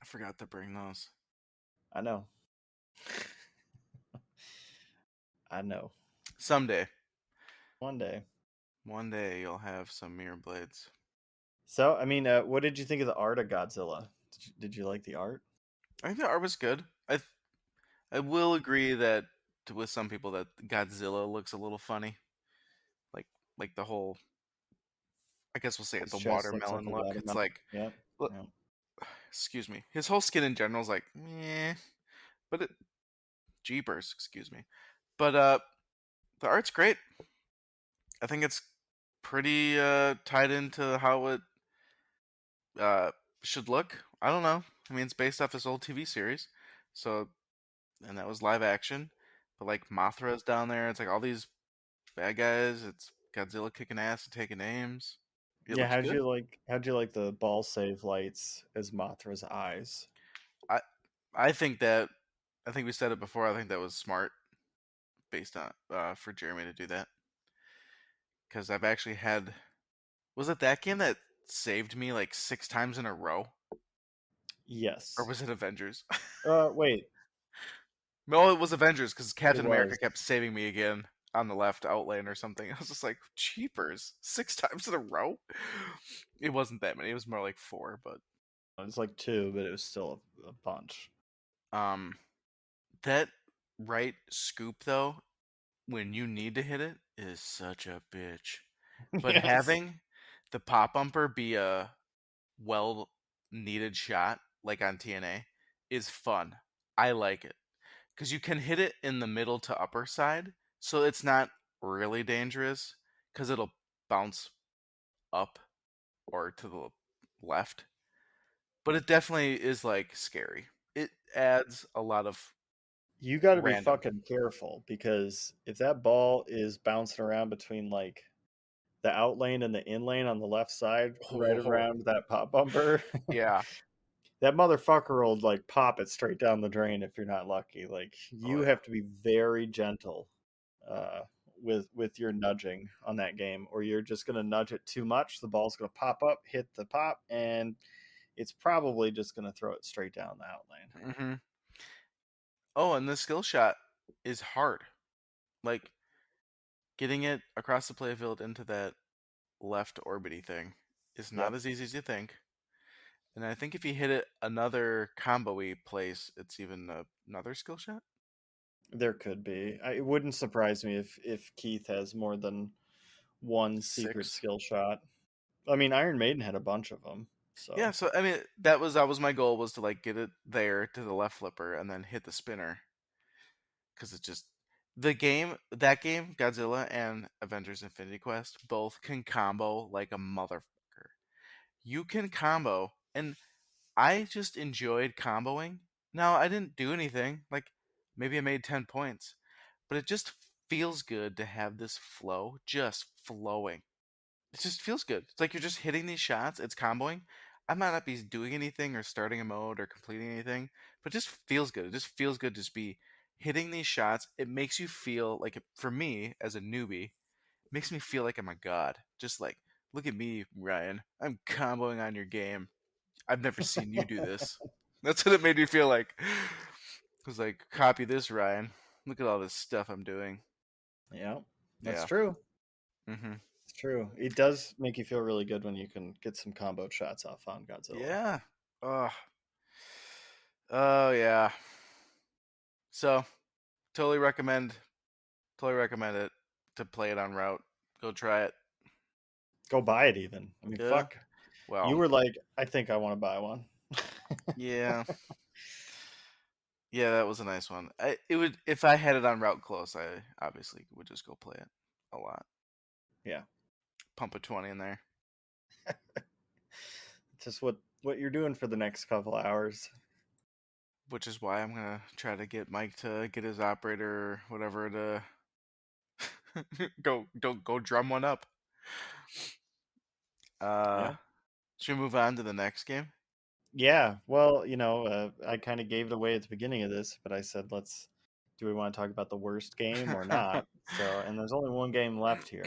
I forgot to bring those. I know. I know. Someday. One day. One day you'll have some mirror blades. So, I mean, what did you think of the art of Godzilla? Did you like the art? I think the art was good. I will agree that with some people that Godzilla looks a little funny. Like like the whole I guess we'll say it, His the chest looks like watermelon a look. It's watermelon. like Yep. look, Yep. excuse me. His whole skin in general is like, meh. But it jeepers, excuse me. But the art's great. I think it's pretty tied into how it uh should look. I don't know. I mean, it's based off this old TV series. So and that was live action. But like Mothra's down there, it's like all these bad guys. It's Godzilla kicking ass and taking names. It Yeah, looks good. how'd you like the ball save lights as Mothra's eyes? I I think that I think we said it before. I think that was smart based on for Jeremy to do that because I've actually had was it that game that saved me like 6 times in a row or Yes. was it Avengers? Wait, No, it was Avengers because it Captain America was. kept saving me again on the left outlane or something. I was just like, cheapers, 6 times in a row. It wasn't that many. It was more like four, but It was like two, but it was still a bunch. um, that right scoop though, when you need to hit it, is such a bitch. But Yes. having the pop bumper be a well needed shot, like on TNA, is fun. I like it because you can hit it in the middle to upper side, so it's not really dangerous because it'll bounce up or to the left. But it definitely is like scary. It adds a lot of You got to be random. fucking careful because if that ball is bouncing around between like the out lane and the in lane on the left side, right Oh, around that pop bumper, yeah. that motherfucker will like pop it straight down the drain if you're not lucky. Like Oh you yeah. have to be very gentle uh, with your nudging on that game, or you're just gonna nudge it too much. The ball's gonna pop up, hit the pop, and it's probably just gonna throw it straight down the out lane. hmm Oh, and the skill shot is hard. Like getting it across the playfield into that left orbity thing is not Yep. as easy as you think. And I think if you hit it another combo-y place, it's even another skill shot. There could be. It wouldn't surprise me if Keith has more than one secret 6. skill shot. I mean, Iron Maiden had a bunch of them. Yeah, So so I mean that was my goal, was to like get it there to the left flipper and then hit the spinner, because it's just that game, Godzilla and Avengers Infinity Quest, both can combo like a motherfucker. You can combo, and I just enjoyed comboing. Now, I didn't do anything. Like, maybe I made 10 points, but it just feels good to have this flow just flowing. It just feels good. It's like you're just hitting these shots, it's comboing. I might not be doing anything or starting a mode or completing anything, but it just feels good. It just feels good to just be hitting these shots. It makes you feel like, for me as a newbie, it makes me feel like I'm a god. Just like, look at me, Ryan. I'm comboing on your game. I've never seen you do this. That's what it made me feel like. It was like, copy this, Ryan. Look at all this stuff I'm doing. yeah, that's Yeah. true. Mm-hmm. It's true. It does make you feel really good when you can get some combo shots off on Godzilla. Yeah. Oh. Oh yeah. So totally recommend. Totally recommend it to play it on route. Go try it. Go buy it even. I mean, Yeah. fuck. You Well. were like, I think I want to buy one. Yeah. Yeah, that was a nice one. It would, if I had it on route close, I obviously would just go play it a lot. Yeah. Pump a 20 in there. Just what you're doing for the next couple hours. Which is why I'm gonna try to get Mike to get his operator or whatever to go drum one up. Uh, Yeah. should we move on to the next game? Yeah. Well, I kind of gave it away at the beginning of this, but I said, do we want to talk about the worst game or not? So, and there's only one game left here.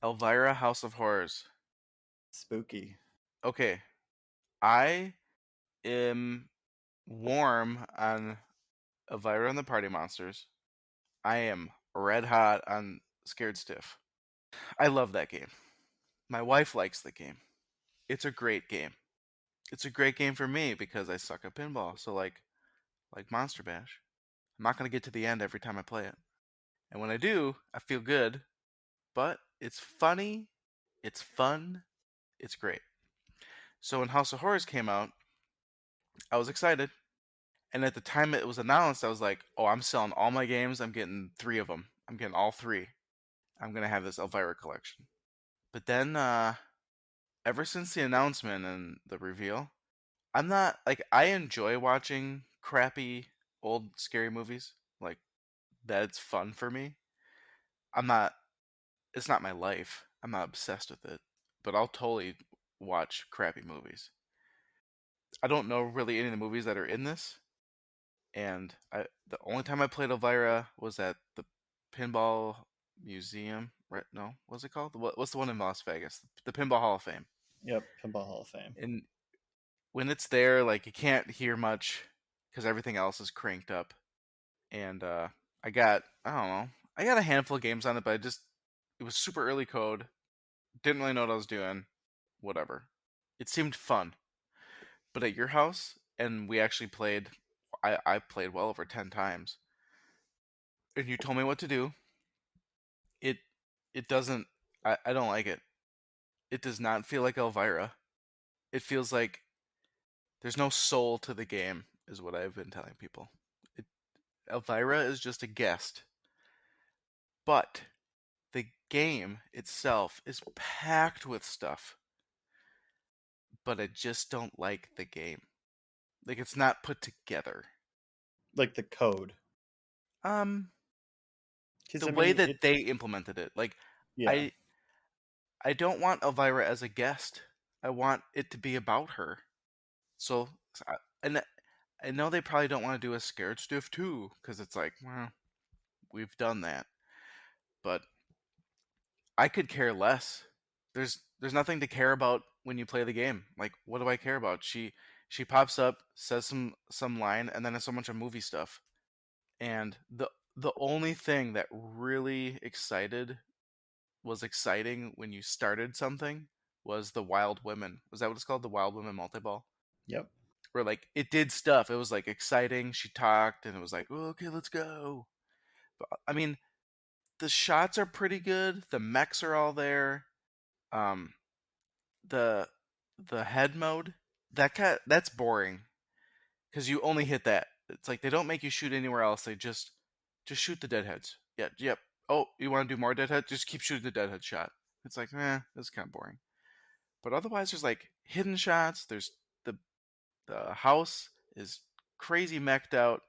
Elvira House of Horrors. Spooky. Okay, I am warm on Elvira and the Party Monsters. I am red hot on Scared Stiff. I love that game. My wife likes the game. It's a great game. It's a great game for me because I suck at pinball. So like Monster Bash, I'm not gonna get to the end every time I play it. And when I do, I feel good. But it's funny, it's fun, it's great. So when House of Horrors came out, I was excited. And at the time it was announced, I was like, oh, I'm selling all my games. I'm getting 3 of them. I'm getting all 3. I'm going to have this Elvira collection. But then, ever since the announcement and the reveal, I'm not, like, I enjoy watching crappy old scary movies. Like, that's fun for me. I'm not, it's not my life. I'm not obsessed with it. But I'll totally watch crappy movies. I don't know really any of the movies that are in this, and the only time I played Elvira was at the Pinball Museum. Right? No, what's it called? What's the one in Las Vegas? The Pinball Hall of Fame. Yep. Pinball Hall of Fame. And when it's there, like, you can't hear much because everything else is cranked up. And I don't know, I got a handful of games on it, but it was super early code. Didn't really know what I was doing. Whatever. It seemed fun. But at your house, and we actually played. I played well over 10 times, and you told me what to do. It it doesn't. I don't like it. It does not feel like Elvira. It feels like there's no soul to the game, is what I've been telling people. It, Elvira is just a guest, but the game itself is packed with stuff. But I just don't like the game. Like, it's not put together. Like the code. Um, Because, the I way mean, that they implemented it, like, yeah. I I don't want Elvira as a guest. I want it to be about her. So, and I know they probably don't want to do a Scared Stiff too, because it's like, well, we've done that. But I could care less. There's nothing to care about when you play the game. Like, what do I care about? She pops up, says some line, and then it's a bunch of movie stuff. And the only thing that really was exciting when you started something was the Wild Women. Was that what it's called? The Wild Women multi-ball? Yep. where like it did stuff. It was like exciting. She talked, and it was like, oh, okay, let's go. But, I mean, the shots are pretty good. The mechs are all there. Um, the the head mode that's boring because you only hit that. It's like they don't make you shoot anywhere else. They just shoot the deadheads. Yeah, yep. Oh, you want to do more deadhead? Just keep shooting the deadhead shot. It's like, that's kind of boring. But otherwise, there's like hidden shots. There's the the house is crazy mech'd out.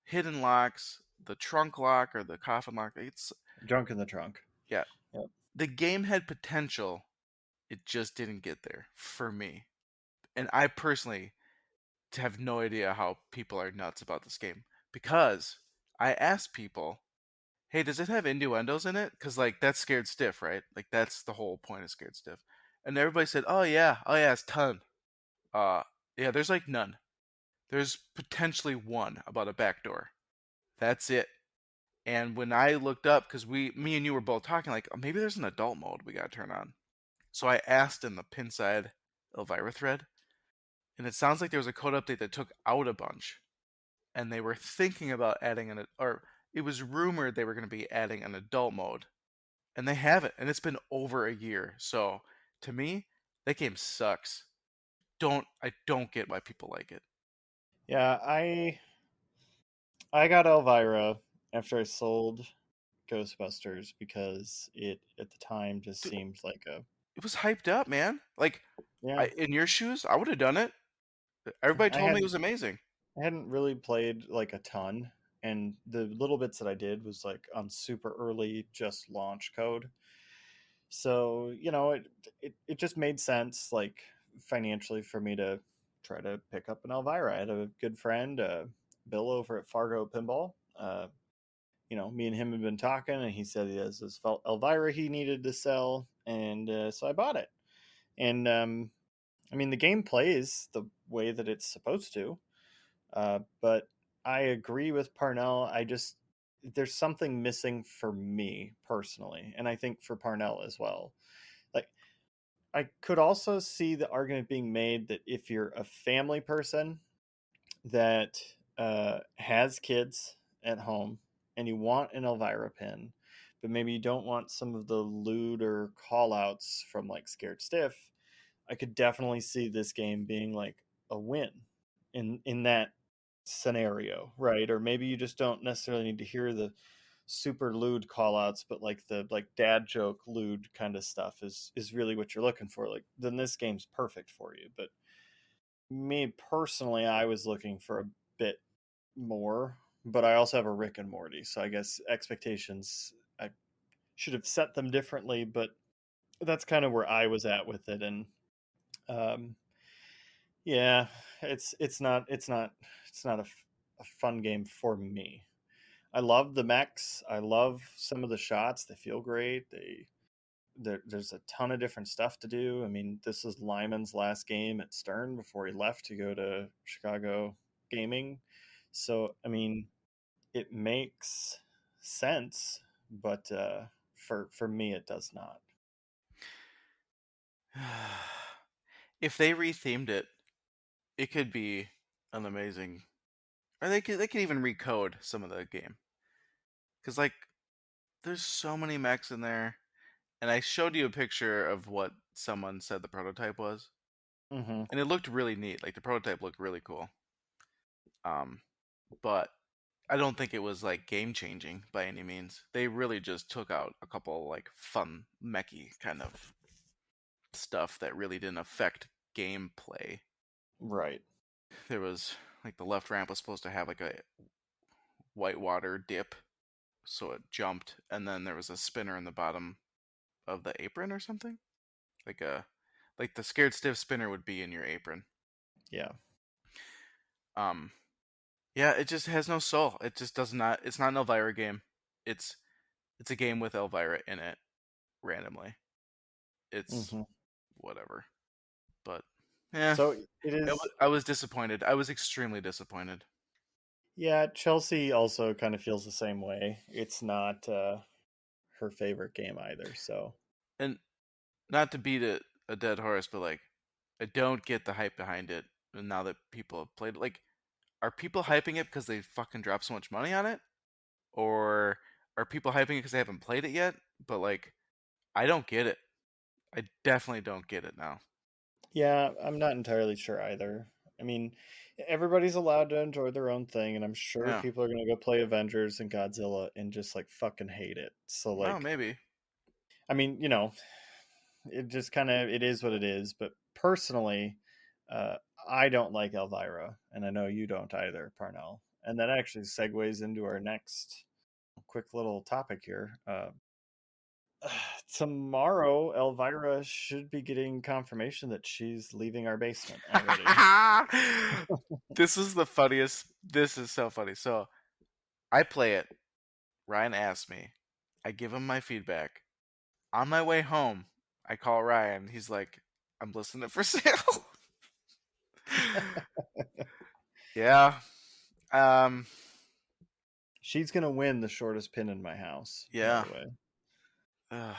Hidden locks, the trunk lock or the coffin lock. It's Junk in the trunk. yeah. Yep. The game had potential. It just didn't get there for me. And I personally have no idea how people are nuts about this game because I asked people, "Hey, does it have innuendos in it?" Because like that's Scared Stiff, right? Like that's the whole point of Scared Stiff. And everybody said, oh yeah, it's ton." Uh, yeah, there's like none. There's potentially one about a back door. That's it. And when I looked up, because me and you were both talking, like, oh, maybe there's an adult mode we gotta turn on. So I asked in the Pinside Elvira thread, and it sounds like there was a code update that took out a bunch, and they were thinking about adding or it was rumored they were going to be adding an adult mode, and they haven't, and it's been over a year. So to me, that game sucks. I don't get why people like it. Yeah, I got Elvira after I sold Ghostbusters because it at the time just Dude, seemed like a it was hyped up, man. Like, yeah. in your shoes, I would have done it. Everybody I told me it hadn't was amazing. I hadn't really played like a ton, and the little bits that I did was like on super early just launch code. So it just made sense like financially for me to try to pick up an Elvira. I had a good friend, Bill over at Fargo Pinball. Me and him had been talking, and he said he has this Elvira he needed to sell, and so I bought it. And I mean, the game plays the way that it's supposed to, but I agree with Parnell. There's something missing for me personally, and I think for Parnell as well. Like, I could also see the argument being made that if you're a family person that has kids at home and you want an Elvira pin, but maybe you don't want some of the lewd or call outs from like Scared Stiff, I could definitely see this game being like a win in that scenario, right? Or maybe you just don't necessarily need to hear the super lewd call outs, but like the like dad joke lewd kind of stuff is really what you're looking for. Like then this game's perfect for you. But me personally, I was looking for a bit more, but I also have a Rick and Morty, so I guess expectations I should have set them differently, but that's kind of where I was at with it. And um yeah, it's not a fun game for me. I love the mechs. I love some of the shots. They feel great. There's a ton of different stuff to do. I mean, this is Lyman's last game at Stern before he left to go to Chicago Gaming. So, I mean, it makes sense, but for me, it does not. If they rethemed it, it could be an amazing, or they could even recode some of the game because like there's so many mechs in there, and I showed you a picture of what someone said the prototype was, Hmm. and it looked really neat. Like the prototype looked really cool. Um, but I don't think it was like game changing by any means. They really just took out a couple like fun mechy kind of stuff that really didn't affect gameplay. Right. There was like the left ramp was supposed to have like a whitewater dip, so it jumped, and then there was a spinner in the bottom of the apron or something. Like a like the Scared Stiff spinner would be in your apron. Yeah. Um yeah, it just has no soul. It just does not it's not an Elvira game. It's it's a game with Elvira in it randomly. It's Hmm. whatever. But yeah, So it is. I was disappointed. I was extremely disappointed. Yeah, Chelsea also kind of feels the same way. It's not her favorite game either. So And not to beat a dead horse, but like I don't get the hype behind it. now that people have played it. Like, are people hyping it because they fucking dropped so much money on it, or are people hyping it because they haven't played it yet? But like, I don't get it. I definitely don't get it now. Yeah, I'm not entirely sure either. I mean, everybody's allowed to enjoy their own thing, and I'm sure Yeah. people are gonna go play Avengers and Godzilla and just like fucking hate it. So Well, like, maybe. I mean, it just kind of it is what it is. But personally, uh, I don't like Elvira, and I know you don't either, Parnell. And that actually segues into our next quick little topic here. Tomorrow, Elvira should be getting confirmation that she's leaving our basement already. This is the funniest. This is so funny. So I play it. Ryan asks me. I give him my feedback. On my way home, I call Ryan. He's like, "I'm listing it for sale." Yeah. Um. She's gonna win the shortest pin in my house, by Yeah. the way. Ugh.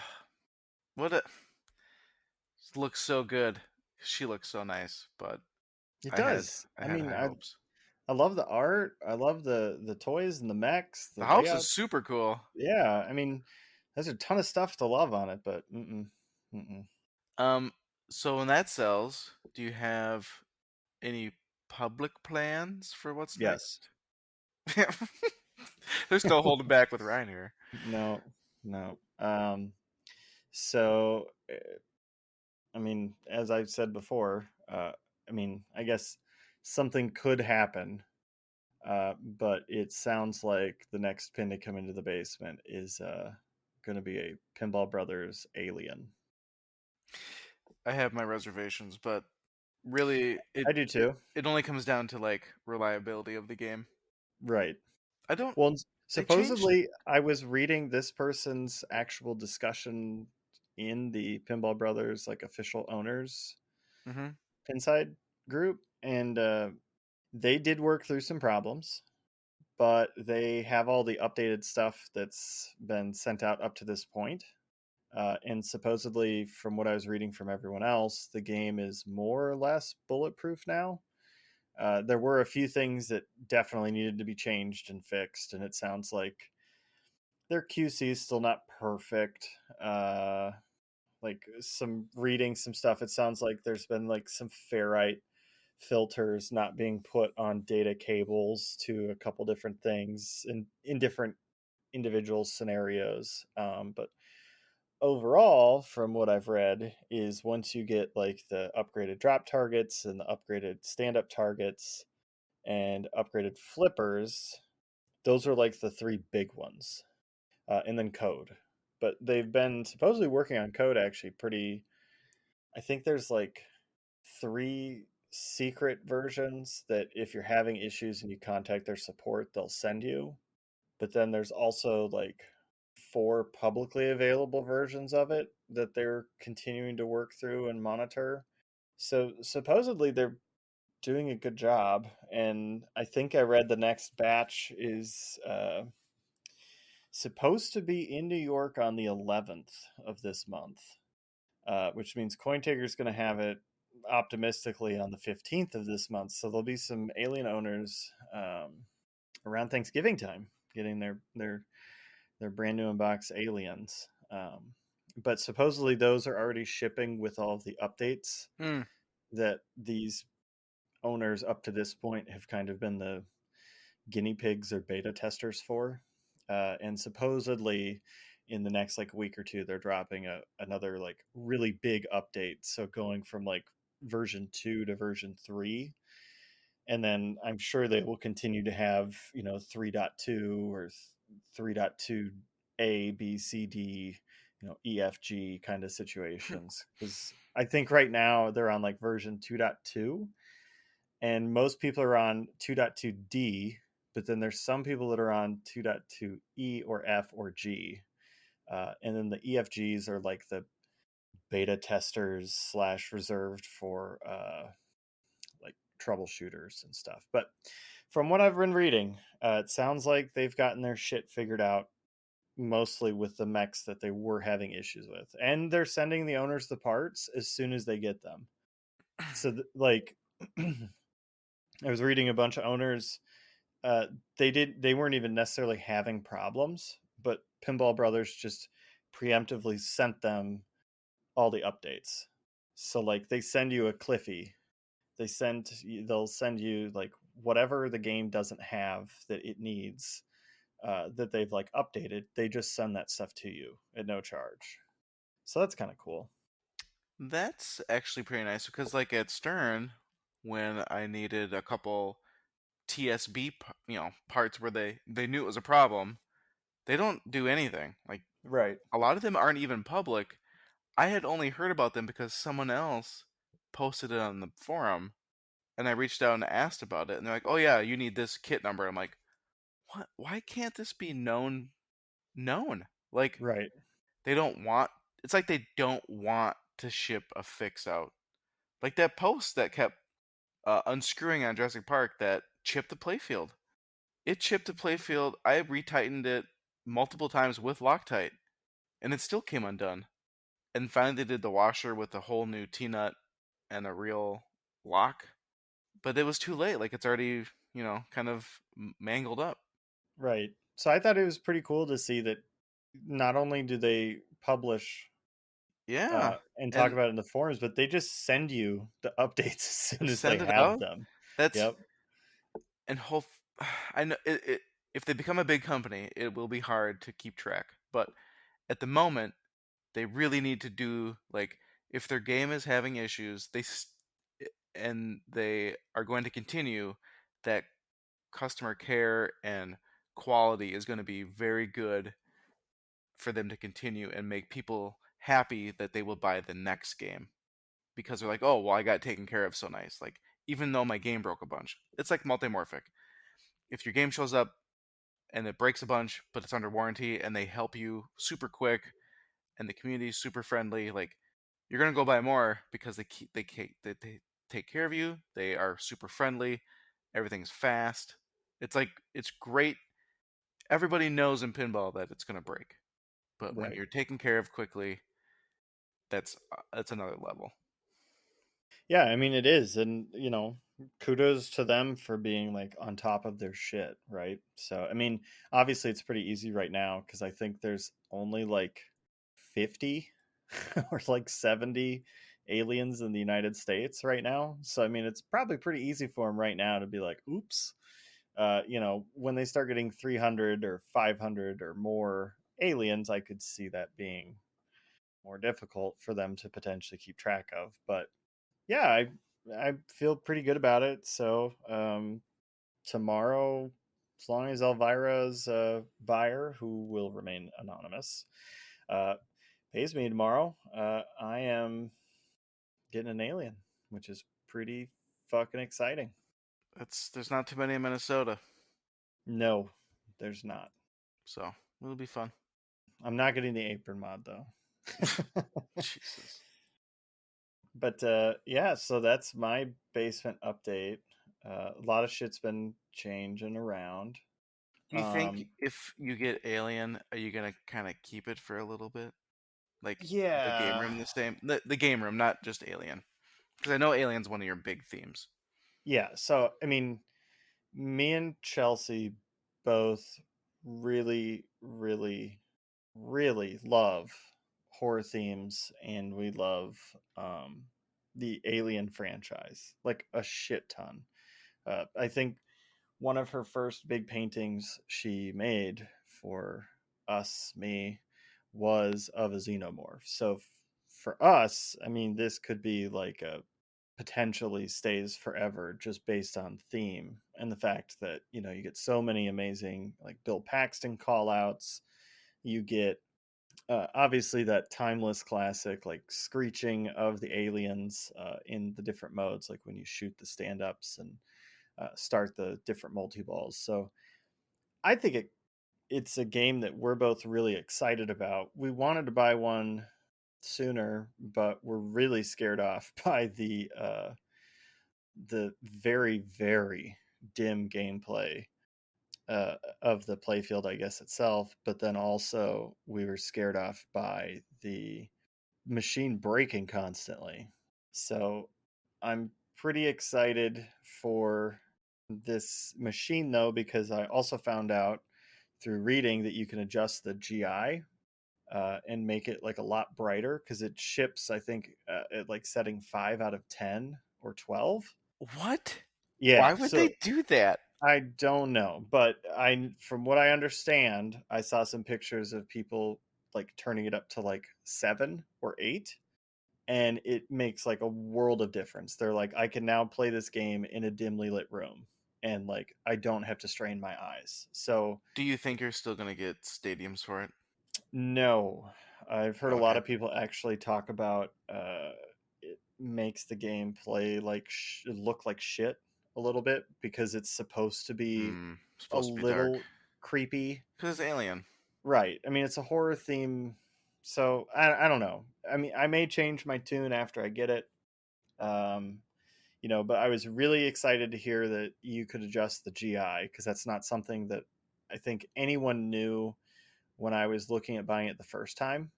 What a looks so good. She looks so nice, but It I had does. I I had mean, high hopes. I love the art. I love the toys and the mechs, the The house is layouts. super cool. Yeah, I mean, there's a ton of stuff to love on it, but mm-mm. Um. So when that sells, do you have any public plans for what's Yes. next? They're still holding back with Ryan here. No, no. So I mean, as I've said before, I mean, I guess something could happen, but it sounds like the next pin to come into the basement is going to be a Pinball Brothers Alien. I have my reservations, but really, I do too. it only comes down to like reliability of the game. Right. I don't. Well, They changed. supposedly, I was reading this person's actual discussion in the Pinball Brothers like official owners Hmm. Pinside group, and they did work through some problems, but they have all the updated stuff that's been sent out up to this point. And supposedly, from what I was reading from everyone else, the game is more or less bulletproof now. There were a few things that definitely needed to be changed and fixed, and it sounds like their QC is still not perfect. Like some reading some stuff, it sounds like there's been like some ferrite filters not being put on data cables to a couple different things in different individual scenarios. But overall, from what I've read, is once you get like the upgraded drop targets and the upgraded stand up targets and upgraded flippers, those are like the three big ones. And then code. But they've been supposedly working on code actually pretty. I think there's like three secret versions that if you're having issues and you contact their support, they'll send you. But then there's also like four publicly available versions of it that they're continuing to work through and monitor. So supposedly they're doing a good job. And I think I read the next batch is supposed to be in New York on the 11th of this month, which means CoinTaker is going to have it optimistically on the 15th of this month. So there'll be some alien owners around Thanksgiving time getting their brand new inbox aliens. But supposedly those are already shipping with all of the updates Mm. that these owners up to this point have kind of been the guinea pigs or beta testers for. And supposedly in the next like week or two, they're dropping another like really big update. So going from like version 2 to version 3. And then I'm sure they will continue to have, 3.2 or 3.2 A, B, C, D, EFG kind of situations. Because I think right now they're on like version 2.2 and most people are on 2.2D, but then there's some people that are on 2.2E or F or G. And then the EFGs are like the beta testers slash reserved for like troubleshooters and stuff. But from what I've been reading, it sounds like they've gotten their shit figured out mostly with the mechs that they were having issues with. And they're sending the owners the parts as soon as they get them. So, like, I was reading a bunch of owners. Uh, they weren't even necessarily having problems, but Pinball Brothers just preemptively sent them all the updates. So like they send you a Cliffy, they'll send you like whatever the game doesn't have that it needs, that they've like updated. They just send that stuff to you at no charge. So that's kind of cool. That's actually pretty nice because, like at Stern, when I needed a couple TSB, parts where they knew it was a problem, they don't do anything. Like Right. a lot of them aren't even public. I had only heard about them because someone else posted it on the forum, and I reached out and asked about it, and they're like, "Oh yeah, you need this kit number." I'm like, "What? Why can't this be known? Known? Like Right. they don't want? It's like they don't want to ship a fix out. Like that post that kept unscrewing on Jurassic Park that chipped the playfield. It chipped the playfield. I retightened it multiple times with Loctite, and it still came undone. And finally, they did the washer with a whole new T-nut and a real lock, but it was too late. Like it's already, kind of mangled up. Right. So I thought it was pretty cool to see that not only do they publish Yeah, and talk and about it in the forums, but they just send you the updates as soon as they send it have out. them. That's Yep. and hope. I know if they become a big company, it will be hard to keep track. But at the moment, they really need to do like if their game is having issues, and they are going to continue that customer care and quality is going to be very good for them to continue and make people happy that they will buy the next game because they're like, oh, well, I got taken care of so nice. Like, even though my game broke a bunch, it's like multimorphic. If your game shows up and it breaks a bunch, but it's under warranty and they help you super quick and the community is super friendly, like, you're gonna go buy more because they take care of you. They are super friendly. Everything's fast. It's like it's great. Everybody knows in pinball that it's gonna break, but when Right. you're taken care of quickly, that's another level. Yeah, I mean it is, and kudos to them for being like on top of their shit, right? So I mean, obviously it's pretty easy right now because I think there's only like 50 or like 70 aliens in the United States right now. So I mean, it's probably pretty easy for them right now to be like, "Oops." When they start getting 300 or 500 or more aliens, I could see that being more difficult for them to potentially keep track of. But yeah, I feel pretty good about it. So tomorrow, as long as Elvira's buyer, who will remain anonymous, uh, pays me tomorrow, I am getting an alien, which is pretty fucking exciting. There's not too many in Minnesota, No, there's not. so it'll be fun. I'm not getting the apron mod though. Jesus. But yeah, so that's my basement update. A lot of shit's been changing around. Do you think Um, if you get Alien, are you gonna kind of keep it for a little bit? Like the game yeah, room the same? The game room, not just Alien. Because I know Alien's one of your big themes. yeah. So I mean, me and Chelsea both really, really, really love horror themes, and we love the Alien franchise like a shit ton. I think one of her first big paintings she made for us, me, was of a xenomorph. So for us, I mean, this could be like a potentially stays forever just based on theme and the fact that you get so many amazing like Bill Paxton call outs. You get obviously that timeless classic like screeching of the aliens in the different modes, like when you shoot the stand-ups and start the different multi-balls. So I think it's a game that we're both really excited about. We wanted to buy one sooner, but we're really scared off by the very very dim gameplay of the playfield, I guess itself. But then also we were scared off by the machine breaking constantly. So I'm pretty excited for this machine though, because I also found out through reading that you can adjust the GI and make it like a lot brighter because it ships, I think, at like setting 5 out of 10 or 12. What? Why Yeah, would so they do that? I don't know, but from what I understand, I saw some pictures of people like turning it up to like 7 or 8, and it makes like a world of difference. They're like, I can now play this game in a dimly lit room, and like I don't have to strain my eyes. So Do you think you're still gonna get stadiums for it? no, I've heard a lot Okay. of people actually talk about it makes the game play like look like shit a little bit because it's supposed to be a Supposed to be dark. little creepy. Cause it's Alien. Right. I mean, it's a horror theme, so I don't know. I mean, I may change my tune after I get it. Um, but I was really excited to hear that you could adjust the GI because that's not something that I think anyone knew when I was looking at buying it the first time.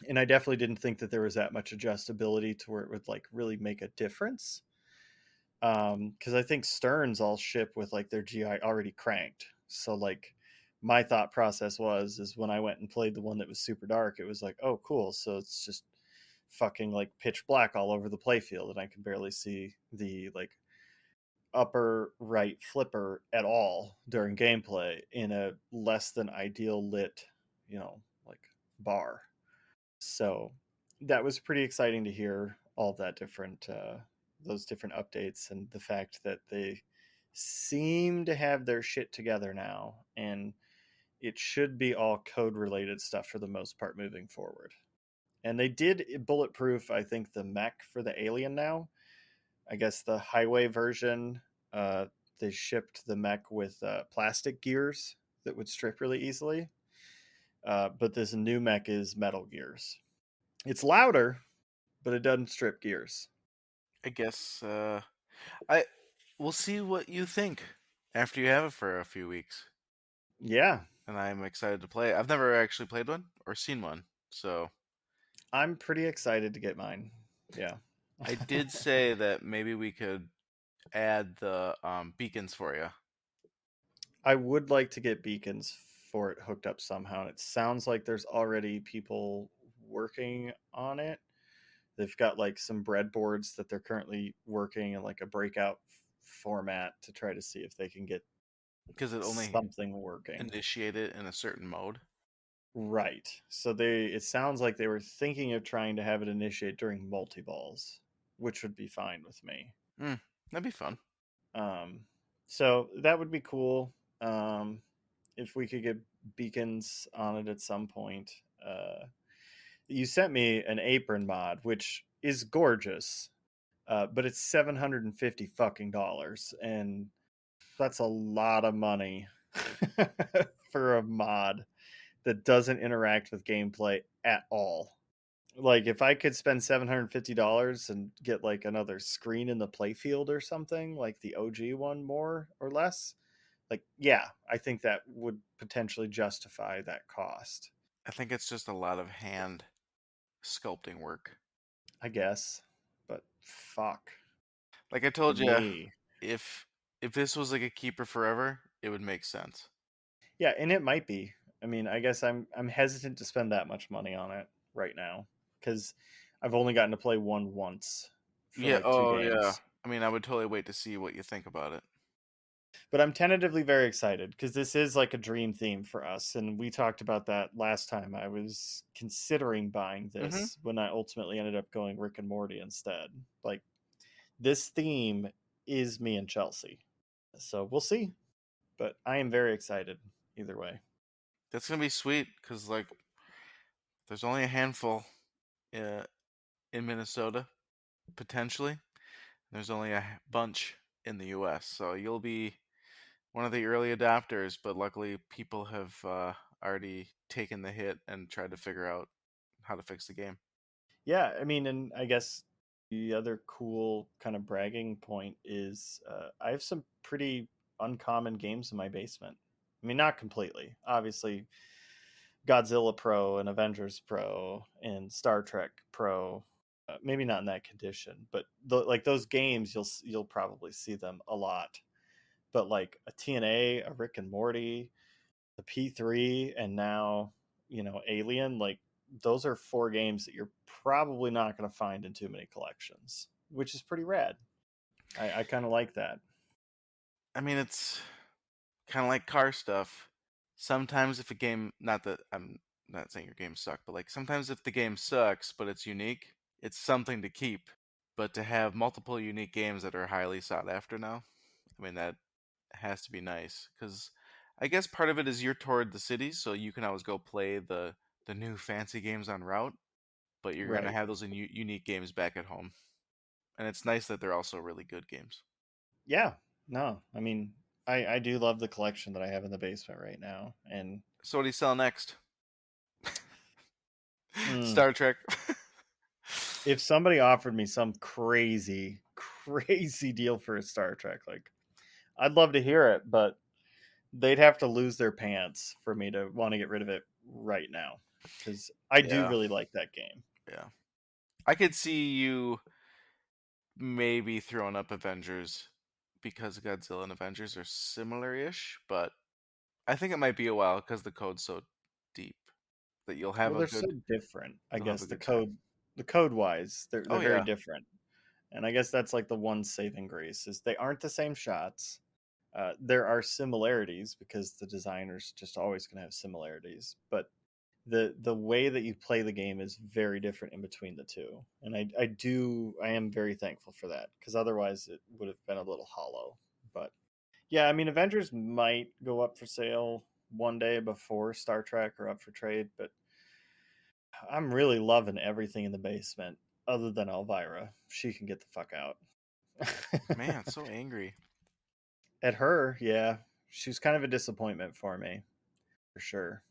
And I definitely didn't think that there was that much adjustability to where it would like really make a difference. Because I think Stearns all ship with like their GI already cranked. So like my thought process is when I went and played the one that was super dark, it was like, oh cool, so it's just fucking like pitch black all over the playfield, and I can barely see the like upper right flipper at all during gameplay in a less than ideal lit, like bar. So that was pretty exciting to hear all that different those different updates, and the fact that they seem to have their shit together now, and it should be all code related stuff for the most part moving forward. And they did bulletproof, I think, the mech for the Alien now. I guess the highway version, uh, they shipped the mech with plastic gears that would strip really easily. But this new mech is metal gears. It's louder, but it doesn't strip gears. I guess I we'll see what you think after you have it for a few weeks. Yeah, And I'm excited to play. I've never actually played one or seen one, so I'm pretty excited to get mine. Yeah. I did say that maybe we could add the beacons for you. I would like to get beacons for it hooked up somehow. And it sounds like there's already people working on it. They've got like some breadboards that they're currently working in like a breakout format to try to see if they can get Because it only something working. initiated in a certain mode. Right. So it sounds like they were thinking of trying to have it initiate during multi-balls, which would be fine with me. That'd be fun. Um, so that would be cool. If we could get beacons on it at some point. You sent me an apron mod, which is gorgeous, but it's $750 fucking dollars, and that's a lot of money for a mod that doesn't interact with gameplay at all. Like if I could spend $750 and get like another screen in the playfield or something, like the OG one more or less, like yeah, I think that would potentially justify that cost. I think it's just a lot of hand sculpting work. I guess. But fuck Like I told you, me. if if this was like a keeper forever, it would make sense. Yeah, and it might be. I mean, I guess I'm hesitant to spend that much money on it right now cuz I've only gotten to play one once for Yeah. like two Oh, yeah. games. I mean, I would totally wait to see what you think about it. But I'm tentatively very excited because this is like a dream theme for us. And we talked about that last time. I was considering buying Mm-hmm. this when I ultimately ended up going Rick and Morty instead. Like, this theme is me and Chelsea. So we'll see. But I am very excited either way. That's gonna be sweet because like there's only a handful uh, in Minnesota potentially. There's only a bunch in the U.S., so you'll be one of the early adopters. But luckily, people have already taken the hit and tried to figure out how to fix the game. Yeah, I mean, and I guess the other cool kind of bragging point is I have some pretty uncommon games in my basement. I mean, not completely. Obviously, Godzilla Pro and Avengers Pro and Star Trek Pro. Maybe not in that condition, but like those games, you'll probably see them a lot. but like a TNA, a Rick and Morty, the P3, and now, Alien, like those are 4 games that you're probably not going to find in too many collections, which is pretty rad. I kind of like that. I mean, it's kind of like car stuff. Sometimes if a game, not that I'm not saying your game suck, but like sometimes if the game sucks but it's unique, it's something to keep. But to have multiple unique games that are highly sought after now, I mean that has to be nice because I guess part of it is you're toward the cities, so you can always go play the new fancy games on route, but you're gonna Right. have those unique games back at home, and it's nice that they're also really good games. Yeah. No, I mean, I do love the collection that I have in the basement right now. And So what do you sell next? mm, Star Trek. if somebody offered me some crazy, crazy deal for a Star Trek, like I'd love to hear it, but they'd have to lose their pants for me to want to get rid of it right now because I do Yeah, really like that game. yeah. I could see you maybe throwing up Avengers because Godzilla and Avengers are similar-ish, but I think it might be a while because the code's so deep that Well, they're so different. I you'll have guess a the good time. code wise, they're Oh very yeah, different, and I guess that's like the one saving grace is they aren't the same shots. There are similarities because the designer's just always going to have similarities, but the way that you play the game is very different in between the two, and I am very thankful for that because otherwise it would have been a little hollow. But yeah, I mean, Avengers might go up for sale one day before Star Trek or up for trade, but I'm really loving everything in the basement other than Elvira. She can get the fuck out. man, so angry. At her, yeah, she's kind of a disappointment for me, for sure.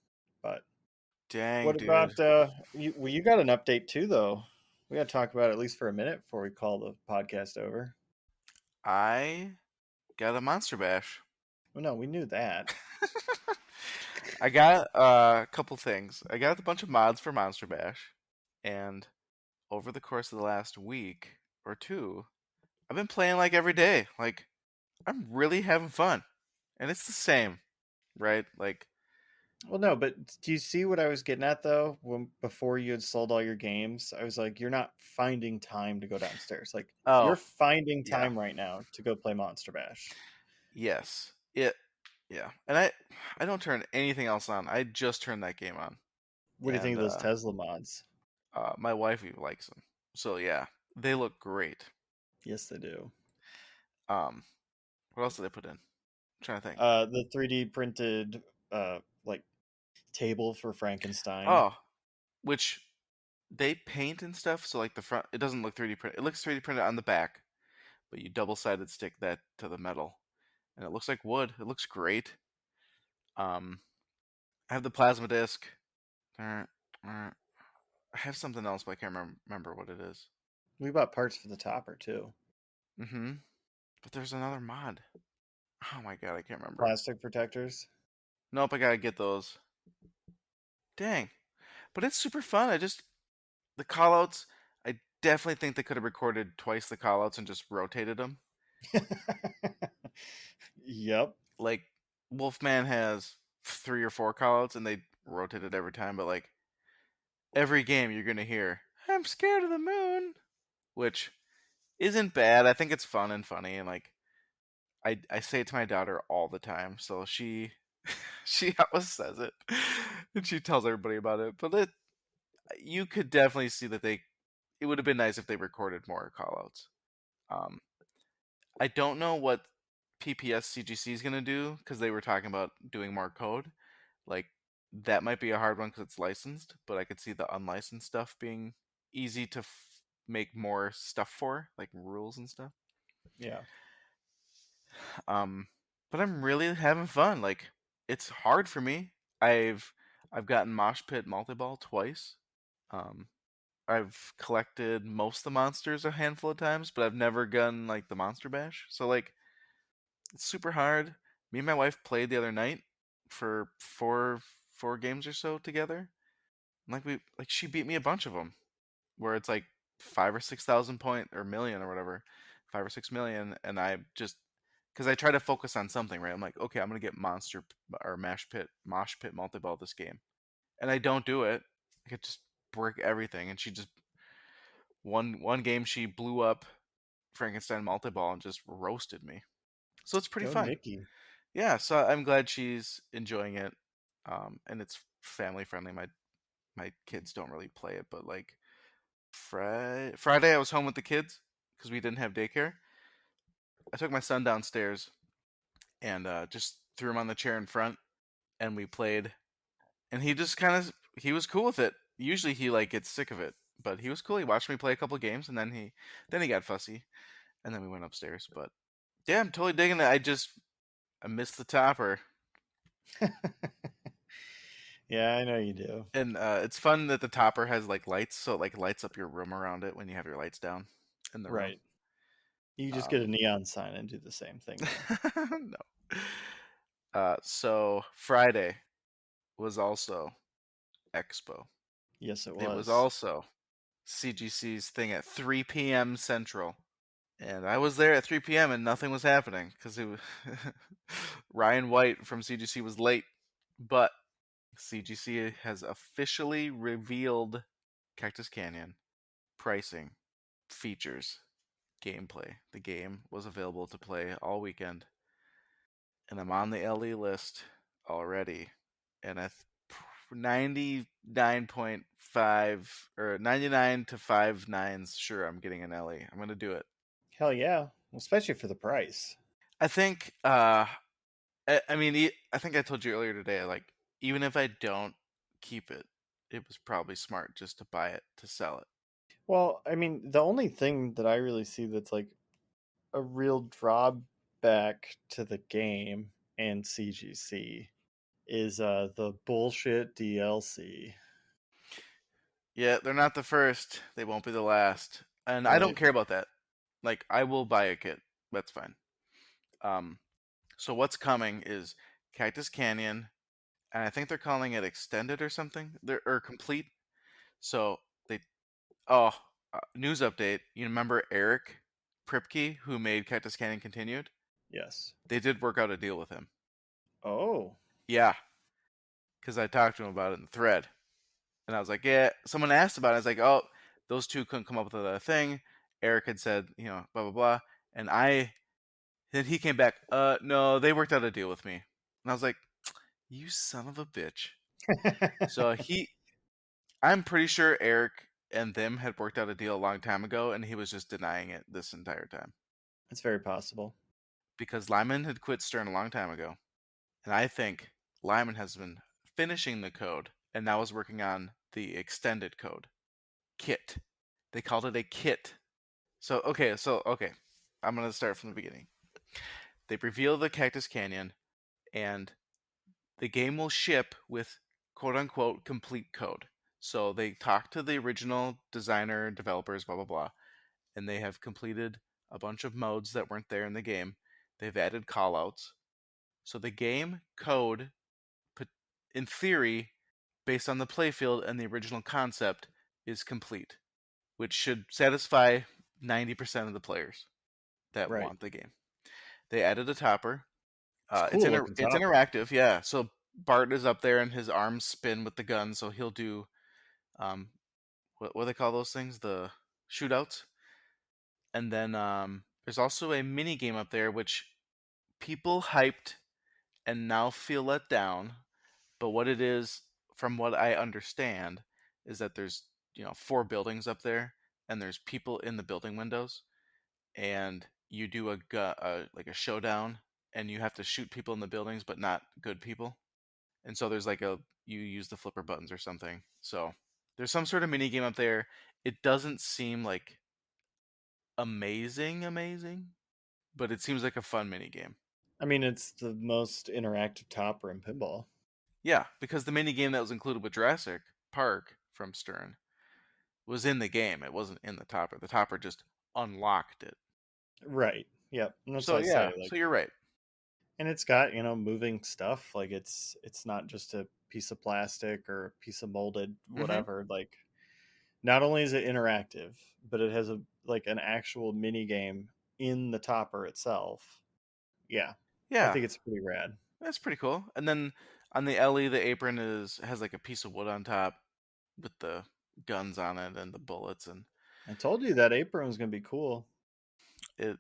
But Dang, what dude. about you? Well, you got an update too, though. We got to talk about it at least for a minute before we call the podcast over. I got a Monster Bash. Well, no, we knew that. I got a couple things. I got a bunch of mods for Monster Bash, and over the course of the last week or two, I've been playing like every day. Like, I'm really having fun. And it's the same, right? Like, Well, no, but do you see what I was getting at though? When before you had sold all your games, I was like, you're not finding time to go downstairs. Like you're oh, finding yeah. time right now to go play Monster Bash. Yes. Yeah. And I don't turn anything else on. I just turned that game on. What do you think And of those Tesla mods? my wife even likes them. So yeah, they look great. Yes, they do. Um, what else did I put in? I'm trying to think. The 3D printed like table for Frankenstein. Oh, which they paint and stuff, so like the front, it doesn't look 3D printed. It looks 3D printed on the back, but you double-sided stick that to the metal, and it looks like wood. It looks great. Um, I have the plasma disc. I have something else, but I can't remember what it is. We bought parts for the topper too. Mm-hmm. But there's another mod. Oh my god, I can't remember. Plastic protectors. Nope, I gotta get those. Dang. But it's super fun. The callouts, I definitely think they could have recorded twice the callouts and just rotated them. Yep. Like, Wolfman has 3 or 4 callouts and they rotate it every time, but like, every game you're gonna hear, I'm scared of the moon, which isn't bad. I think it's fun and funny, and like, I say it to my daughter all the time, so she she always says it, and she tells everybody about it. But you could definitely see that it would have been nice if they recorded more callouts. Um, I don't know what PPS CGC is gonna do because they were talking about doing more code. Like that might be a hard one because it's licensed, but I could see the unlicensed stuff being easy to make more stuff for, like rules and stuff. Yeah. Um, but I'm really having fun. Like it's hard for me. I've I've gotten Mosh Pit multi-ball twice. Um, I've collected most of the monsters a handful of times, but I've never done like the Monster Bash. So like it's super hard. Me and my wife played the other night for four games or so together. And like she beat me a bunch of them where it's like 5 or 6,000 point or million or whatever, 5 or 6 million, and I just because I try to focus on something, right? I'm like, okay, I'm gonna get monster or mosh pit multi-ball this game, and I don't do it. I could just brick everything, and she just one game she blew up Frankenstein multi-ball and just roasted me. So it's pretty Go fun. Nikki. Yeah, so I'm glad she's enjoying it, and it's family friendly. My kids don't really play it, but like Friday I was home with the kids because we didn't have daycare. I took my son downstairs and just threw him on the chair in front, and we played. And he just he was cool with it. Usually he like gets sick of it, but he was cool. He watched me play a couple games, and then he got fussy, and then we went upstairs. But yeah, I'm totally digging it. I missed the topper. Yeah, I know you do. And it's fun that the topper has like lights, so it like lights up your room around it when you have your lights down in the room. Right. You just get Um, a neon sign and do the same thing then. no. So Friday was also Expo. Yes, it It was was. also CGC's thing at 3 p.m. Central, and I was there at 3 p.m. and nothing was happening because it was Ryan White from CGC was late, but CGC has officially revealed Cactus Canyon pricing, features, gameplay. The game was available to play all weekend, and I'm on the LE list already, and 99.5 or 99 to 5 nines sure I'm getting an LE. I'm gonna do it. Hell yeah. Especially for the price. I think I mean I think I told you earlier today like even if I don't keep it, it was probably smart just to buy it to sell it. Well, I mean, the only thing that I really see that's like a real drawback to the game and CGC is the bullshit DLC. Yeah, they're not the first. They won't be the last. And I don't Right. care about that. Like I will buy a kit. That's fine. Um so what's coming is Cactus Canyon, and I think they're calling it extended or something. They're or complete. So they oh news update. You remember Eric Pripke who made Cactus Canyon Continued? Yes. They did work out a deal with him. Oh. Yeah, because I talked to him about it in the thread, and I was like, yeah. Someone asked about it. I was like, oh, those two couldn't come up with a thing. Eric had said, blah blah blah, and then he came back. No, they worked out a deal with me, and I was like, you son of a bitch. So I'm pretty sure Eric and them had worked out a deal a long time ago, and he was just denying it this entire time It's very possible. because Lyman had quit Stern a long time ago, and I think Lyman has been finishing the code and now is working on the extended code kit. They called it a kit. So okay, I'm gonna start from the beginning. They reveal the Cactus Canyon, and the game will ship with quote unquote complete code. So they talked to the original designer, developers, blah blah blah, and they have completed a bunch of modes that weren't there in the game. They've added callouts. So the game code, in theory, based on the playfield and the original concept, is complete, which should satisfy 90% of the players that Right. want the game. They added a topper. It's It's cool looking it's topper. interactive, yeah. So Bart is up there and his arms spin with the gun, so he'll do um, what do they call those things? The shootouts. And then there's also a mini game up there which people hyped and now feel let down. But what it is, from what I understand, is that there's 4 buildings up there, and there's people in the building windows, and you do like a showdown, and you have to shoot people in the buildings, but not good people. And so there's like you use the flipper buttons or something. So there's some sort of mini game up there. It doesn't seem like amazing, but it seems like a fun mini game. I mean, it's the most interactive topper in pinball. Yeah, because the mini game that was included with Jurassic Park from Stern was in the game. It wasn't in the topper. The topper just unlocked it. Right. Yep. And that's So what I say. yeah, Like, so you're right. and it's got moving stuff. Like it's not just a piece of plastic or a piece of molded Hmm. whatever. Like, not only is it interactive, but it has a like an actual mini game in the topper itself. Yeah, I Yeah, think it's pretty rad. that's pretty cool. And then on the Ellie, the apron has like a piece of wood on top with the guns on it and the bullets and I told you that apron was gonna be cool. it.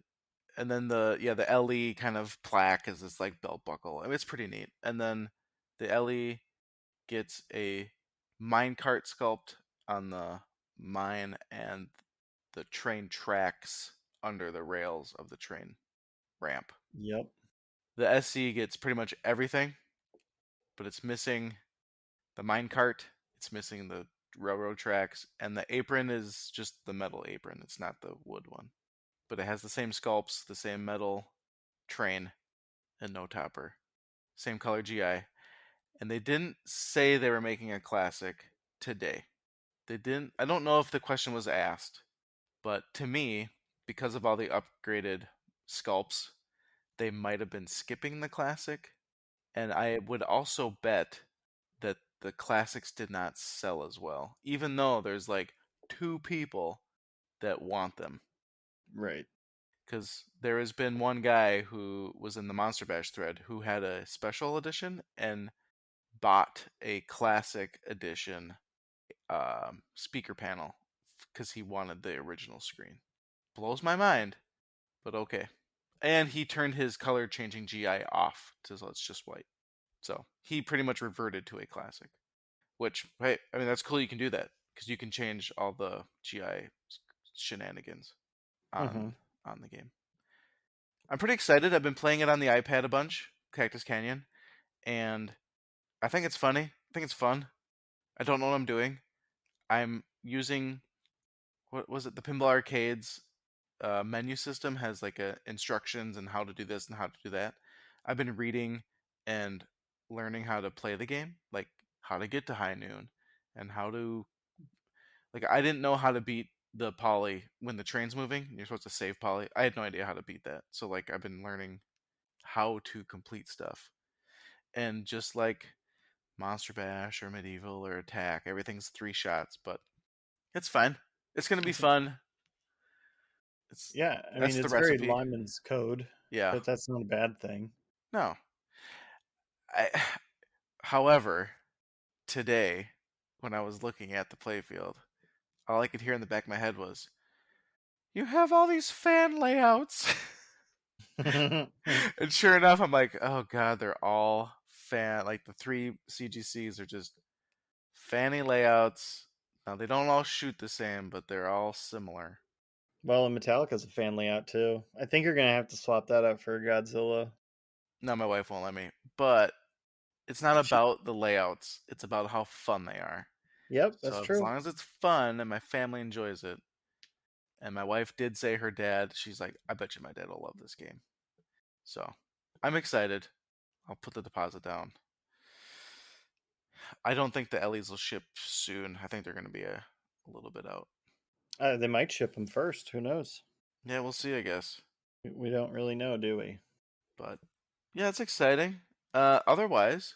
And then the Ellie kind of plaque is this like belt buckle. I mean, it's pretty neat. And then the Ellie gets a mine cart sculpt on the mine and the train tracks under the rails of the train ramp. Yep. The SC gets pretty much everything, but it's missing the mine cart, it's missing the railroad tracks, and the apron is just the metal apron. It's not the wood one. But it has the same sculpts, the same metal train, and no topper. Same color GI. And they didn't say they were making a classic today. They didn't. I don't know if the question was asked, but to me, because of all the upgraded sculpts, they might have been skipping the classic. And I would also bet that the classics did not sell as well, even though there's like 2 people that want them. Right. Because there has been one guy who was in the Monster Bash thread who had a special edition and bought a classic edition speaker panel because he wanted the original screen. Blows my mind, but okay. And he turned his color changing GI off so it's just white. So he pretty much reverted to a classic. Which, hey, I mean that's cool. You can do that because you can change all the GI shenanigans Mm-hmm. on the game. I'm pretty excited. I've been playing it on the iPad a bunch, Cactus Canyon, and I think it's funny. I think it's fun. I don't know what I'm doing. I'm using what was it? The Pinball Arcade's menu system has like instructions and how to do this and how to do that. I've been reading and learning how to play the game, like how to get to high noon and how to like I didn't know how to beat the poly when the train's moving. You're supposed to save poly. I had no idea how to beat that. So like I've been learning how to complete stuff. And just like Monster Bash or Medieval or Attack, everything's 3 shots, but it's fine. It's gonna be fun. It's Yeah, I mean that's the it's very recipe. Lyman's code, Yeah. but that's not a bad thing. No. I however, today when I was looking at the playfield, all I could hear in the back of my head was, "You have all these fan layouts." And sure enough, I'm like, "Oh god, they're all fan like the 3 CGCs are just fanny layouts. Now they don't all shoot the same, but they're all similar." Well, and Metallica's a fan layout too. I think you're gonna have to swap that out for Godzilla. No, my wife won't let me. But it's not She, about the layouts. It's about how fun they are. yep, that's So as true. long as it's fun and my family enjoys it, and my wife did say her dad, she's like, I bet you my dad will love this game. So I'm excited. I'll put the deposit down. I don't think the Ellie's will ship soon. I think they're going to be a little bit out. They might ship them first. Who knows? Yeah, we'll see, I guess. We don't really know, do we? But yeah, it's exciting. Otherwise,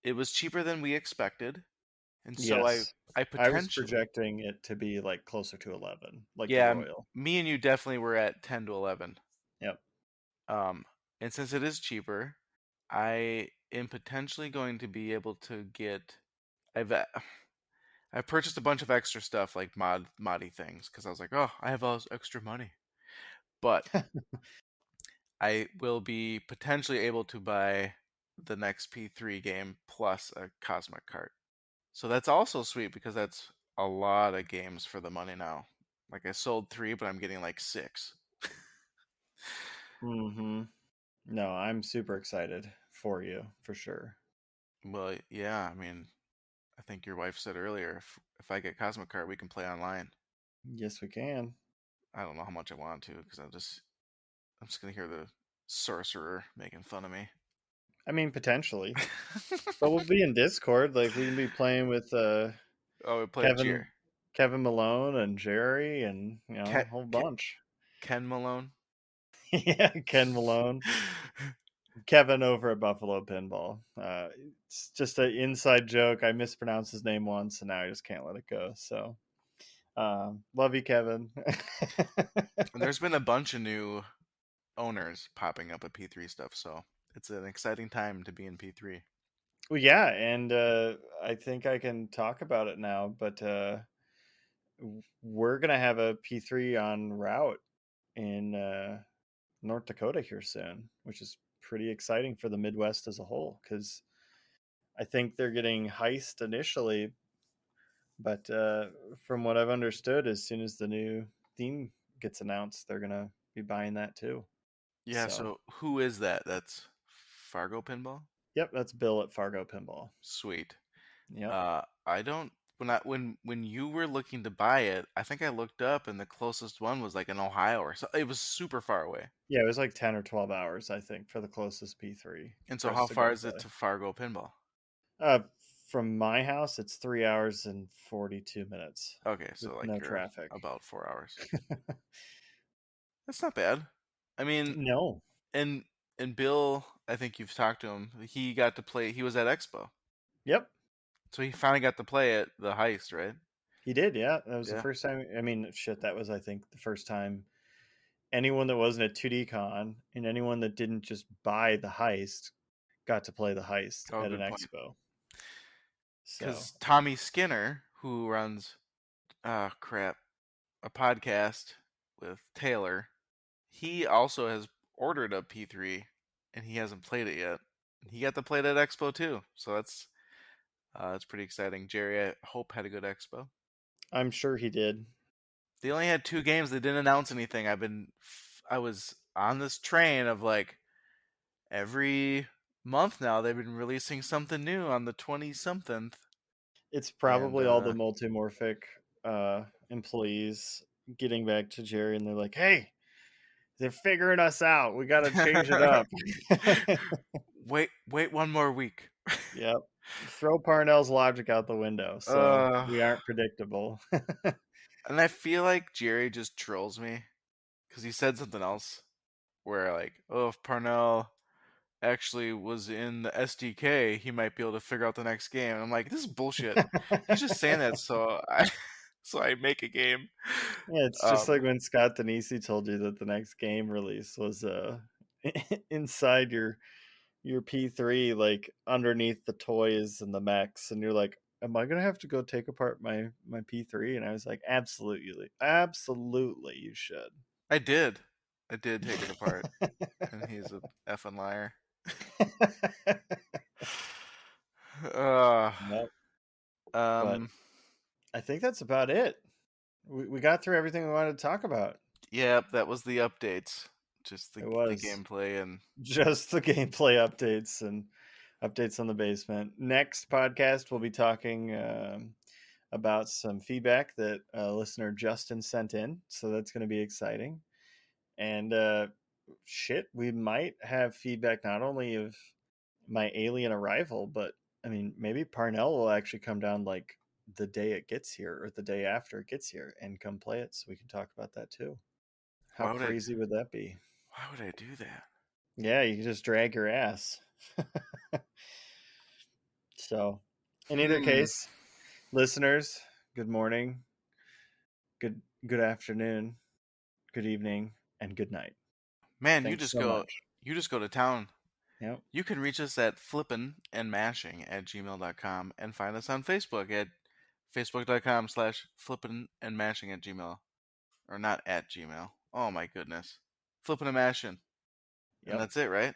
it was cheaper than we expected, and so Yes. I I was potentially projecting it to be like closer to 11, like the yeah, Royal. me and you definitely were at 10 to 11. Yep. Um, and since it is cheaper, I am potentially going to be able to get. I've uh, I purchased a bunch of extra stuff like moddy things because I was like, oh, I have all this extra money. But I will be potentially able to buy the next P3 game plus a Cosmic cart. So that's also sweet because that's a lot of games for the money now. Like I sold 3, but I'm getting like 6. Mm-hmm. No, I'm super excited for you, for sure. Well, yeah, I mean, I think your wife said earlier, if I get Cosmic cart, we can play online. Yes, we can. I don't know how much I want to because I'm just gonna hear the sorcerer making fun of me. I mean, potentially. But we'll be in Discord. Like, we can be playing with Oh, we play Kevin Cheer. Kevin Malone and Jerry and, Ken, a whole Ken, bunch. Ken Malone. Yeah, Ken Malone. Kevin over at Buffalo Pinball. It's just an inside joke. I mispronounced his name once, and now I just can't let it go. So, love you, Kevin. And there's been a bunch of new owners popping up at P3 stuff. So it's an exciting time to be in P3. Well, yeah, and I think I can talk about it now, but we're gonna have a P3 on route in North Dakota here soon, which is pretty exciting for the Midwest as a whole. Because I think they're getting Heist initially, but from what I've understood, as soon as the new theme gets announced, they're gonna be buying that too. Yeah. So, So who is that? That's Fargo Pinball. yep, that's Bill at Fargo Pinball. Sweet. Yep. I don't when you were looking to buy it, I think I looked up and the closest one was like in Ohio or so. It was super far away. Yeah, it was like 10 or 12 hours, I think, for the closest P3 And for so us how to go far is it play. to Fargo Pinball? Uh, from my house, it's 3 hours and 42 minutes Okay, with so like no you're traffic. about 4 hours. That's not bad. I mean, No. and and Bill, I think you've talked to him. He got to play. He was at Expo, Yep, so he finally got to play at the Heist, right? he did. Yeah, that was the Yeah. first time. I mean, shit, that was, I think, the first time anyone that wasn't at 2D Con and anyone that didn't just buy the Heist got to play the Heist Oh, at an good point. expo. So, Because Tommy Skinner, who runs, crap, a podcast with Taylor, he also has ordered a P3, and he hasn't played it yet. He got to play it at Expo too, so that's pretty exciting. Jerry, I hope had a good Expo. I'm sure he did. They only had 2 games. They didn't announce anything. I was on this train of like every month now they've been releasing something new on the 20 something. It's And probably all the multimorphic employees getting back to Jerry, and they're like, "Hey, they're figuring us out. We got to change it up." wait one more week. Yep. Throw Parnell's logic out the window, so uh we aren't predictable. and I feel like Jerry just trolls me because he said something else where like, oh, if Parnell actually was in the SDK, he might be able to figure out the next game. And I'm like, this is bullshit. He's just saying that so I make a game. Yeah, it's just like when Scott Denisi told you that the next game release was inside your P3, like underneath the toys and the mechs, and you're like, am I gonna have to go take apart my P3? And I was like, absolutely, absolutely, you should. I did. I did take it apart, and he's a effing liar. Uh, Yep. But um, I think that's about it. We got through everything we wanted to talk about. yep, that was the updates. Just It the was gameplay and just the gameplay updates and updates on the basement. Next podcast, we'll be talking about some feedback that listener Justin sent in. So that's going to be exciting. And shit, we might have feedback not only of my alien arrival, but I mean, maybe Parnell will actually come down like the day it gets here or the day after it gets here and come play it. So we can talk about that too. How why would I crazy would that be? do that? Yeah, you can just drag your ass. So, in either Hmm. case, listeners, good morning, good afternoon, good evening, and good night. Man, Thanks so much. you just go to town. Yep. You can reach us at flippinandmashing@gmail.com and find us on Facebook at facebook.com/flippinandmashing@gmail. Or not at Gmail. Oh my goodness. Flippin' and Mashing. And Yep. that's it, right?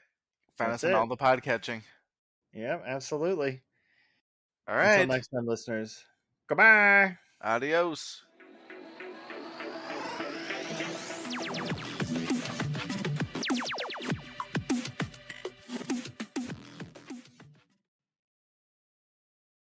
Find That's us on all it. the podcatching. Yep, absolutely. All Until right. next time, listeners. Goodbye. Adios.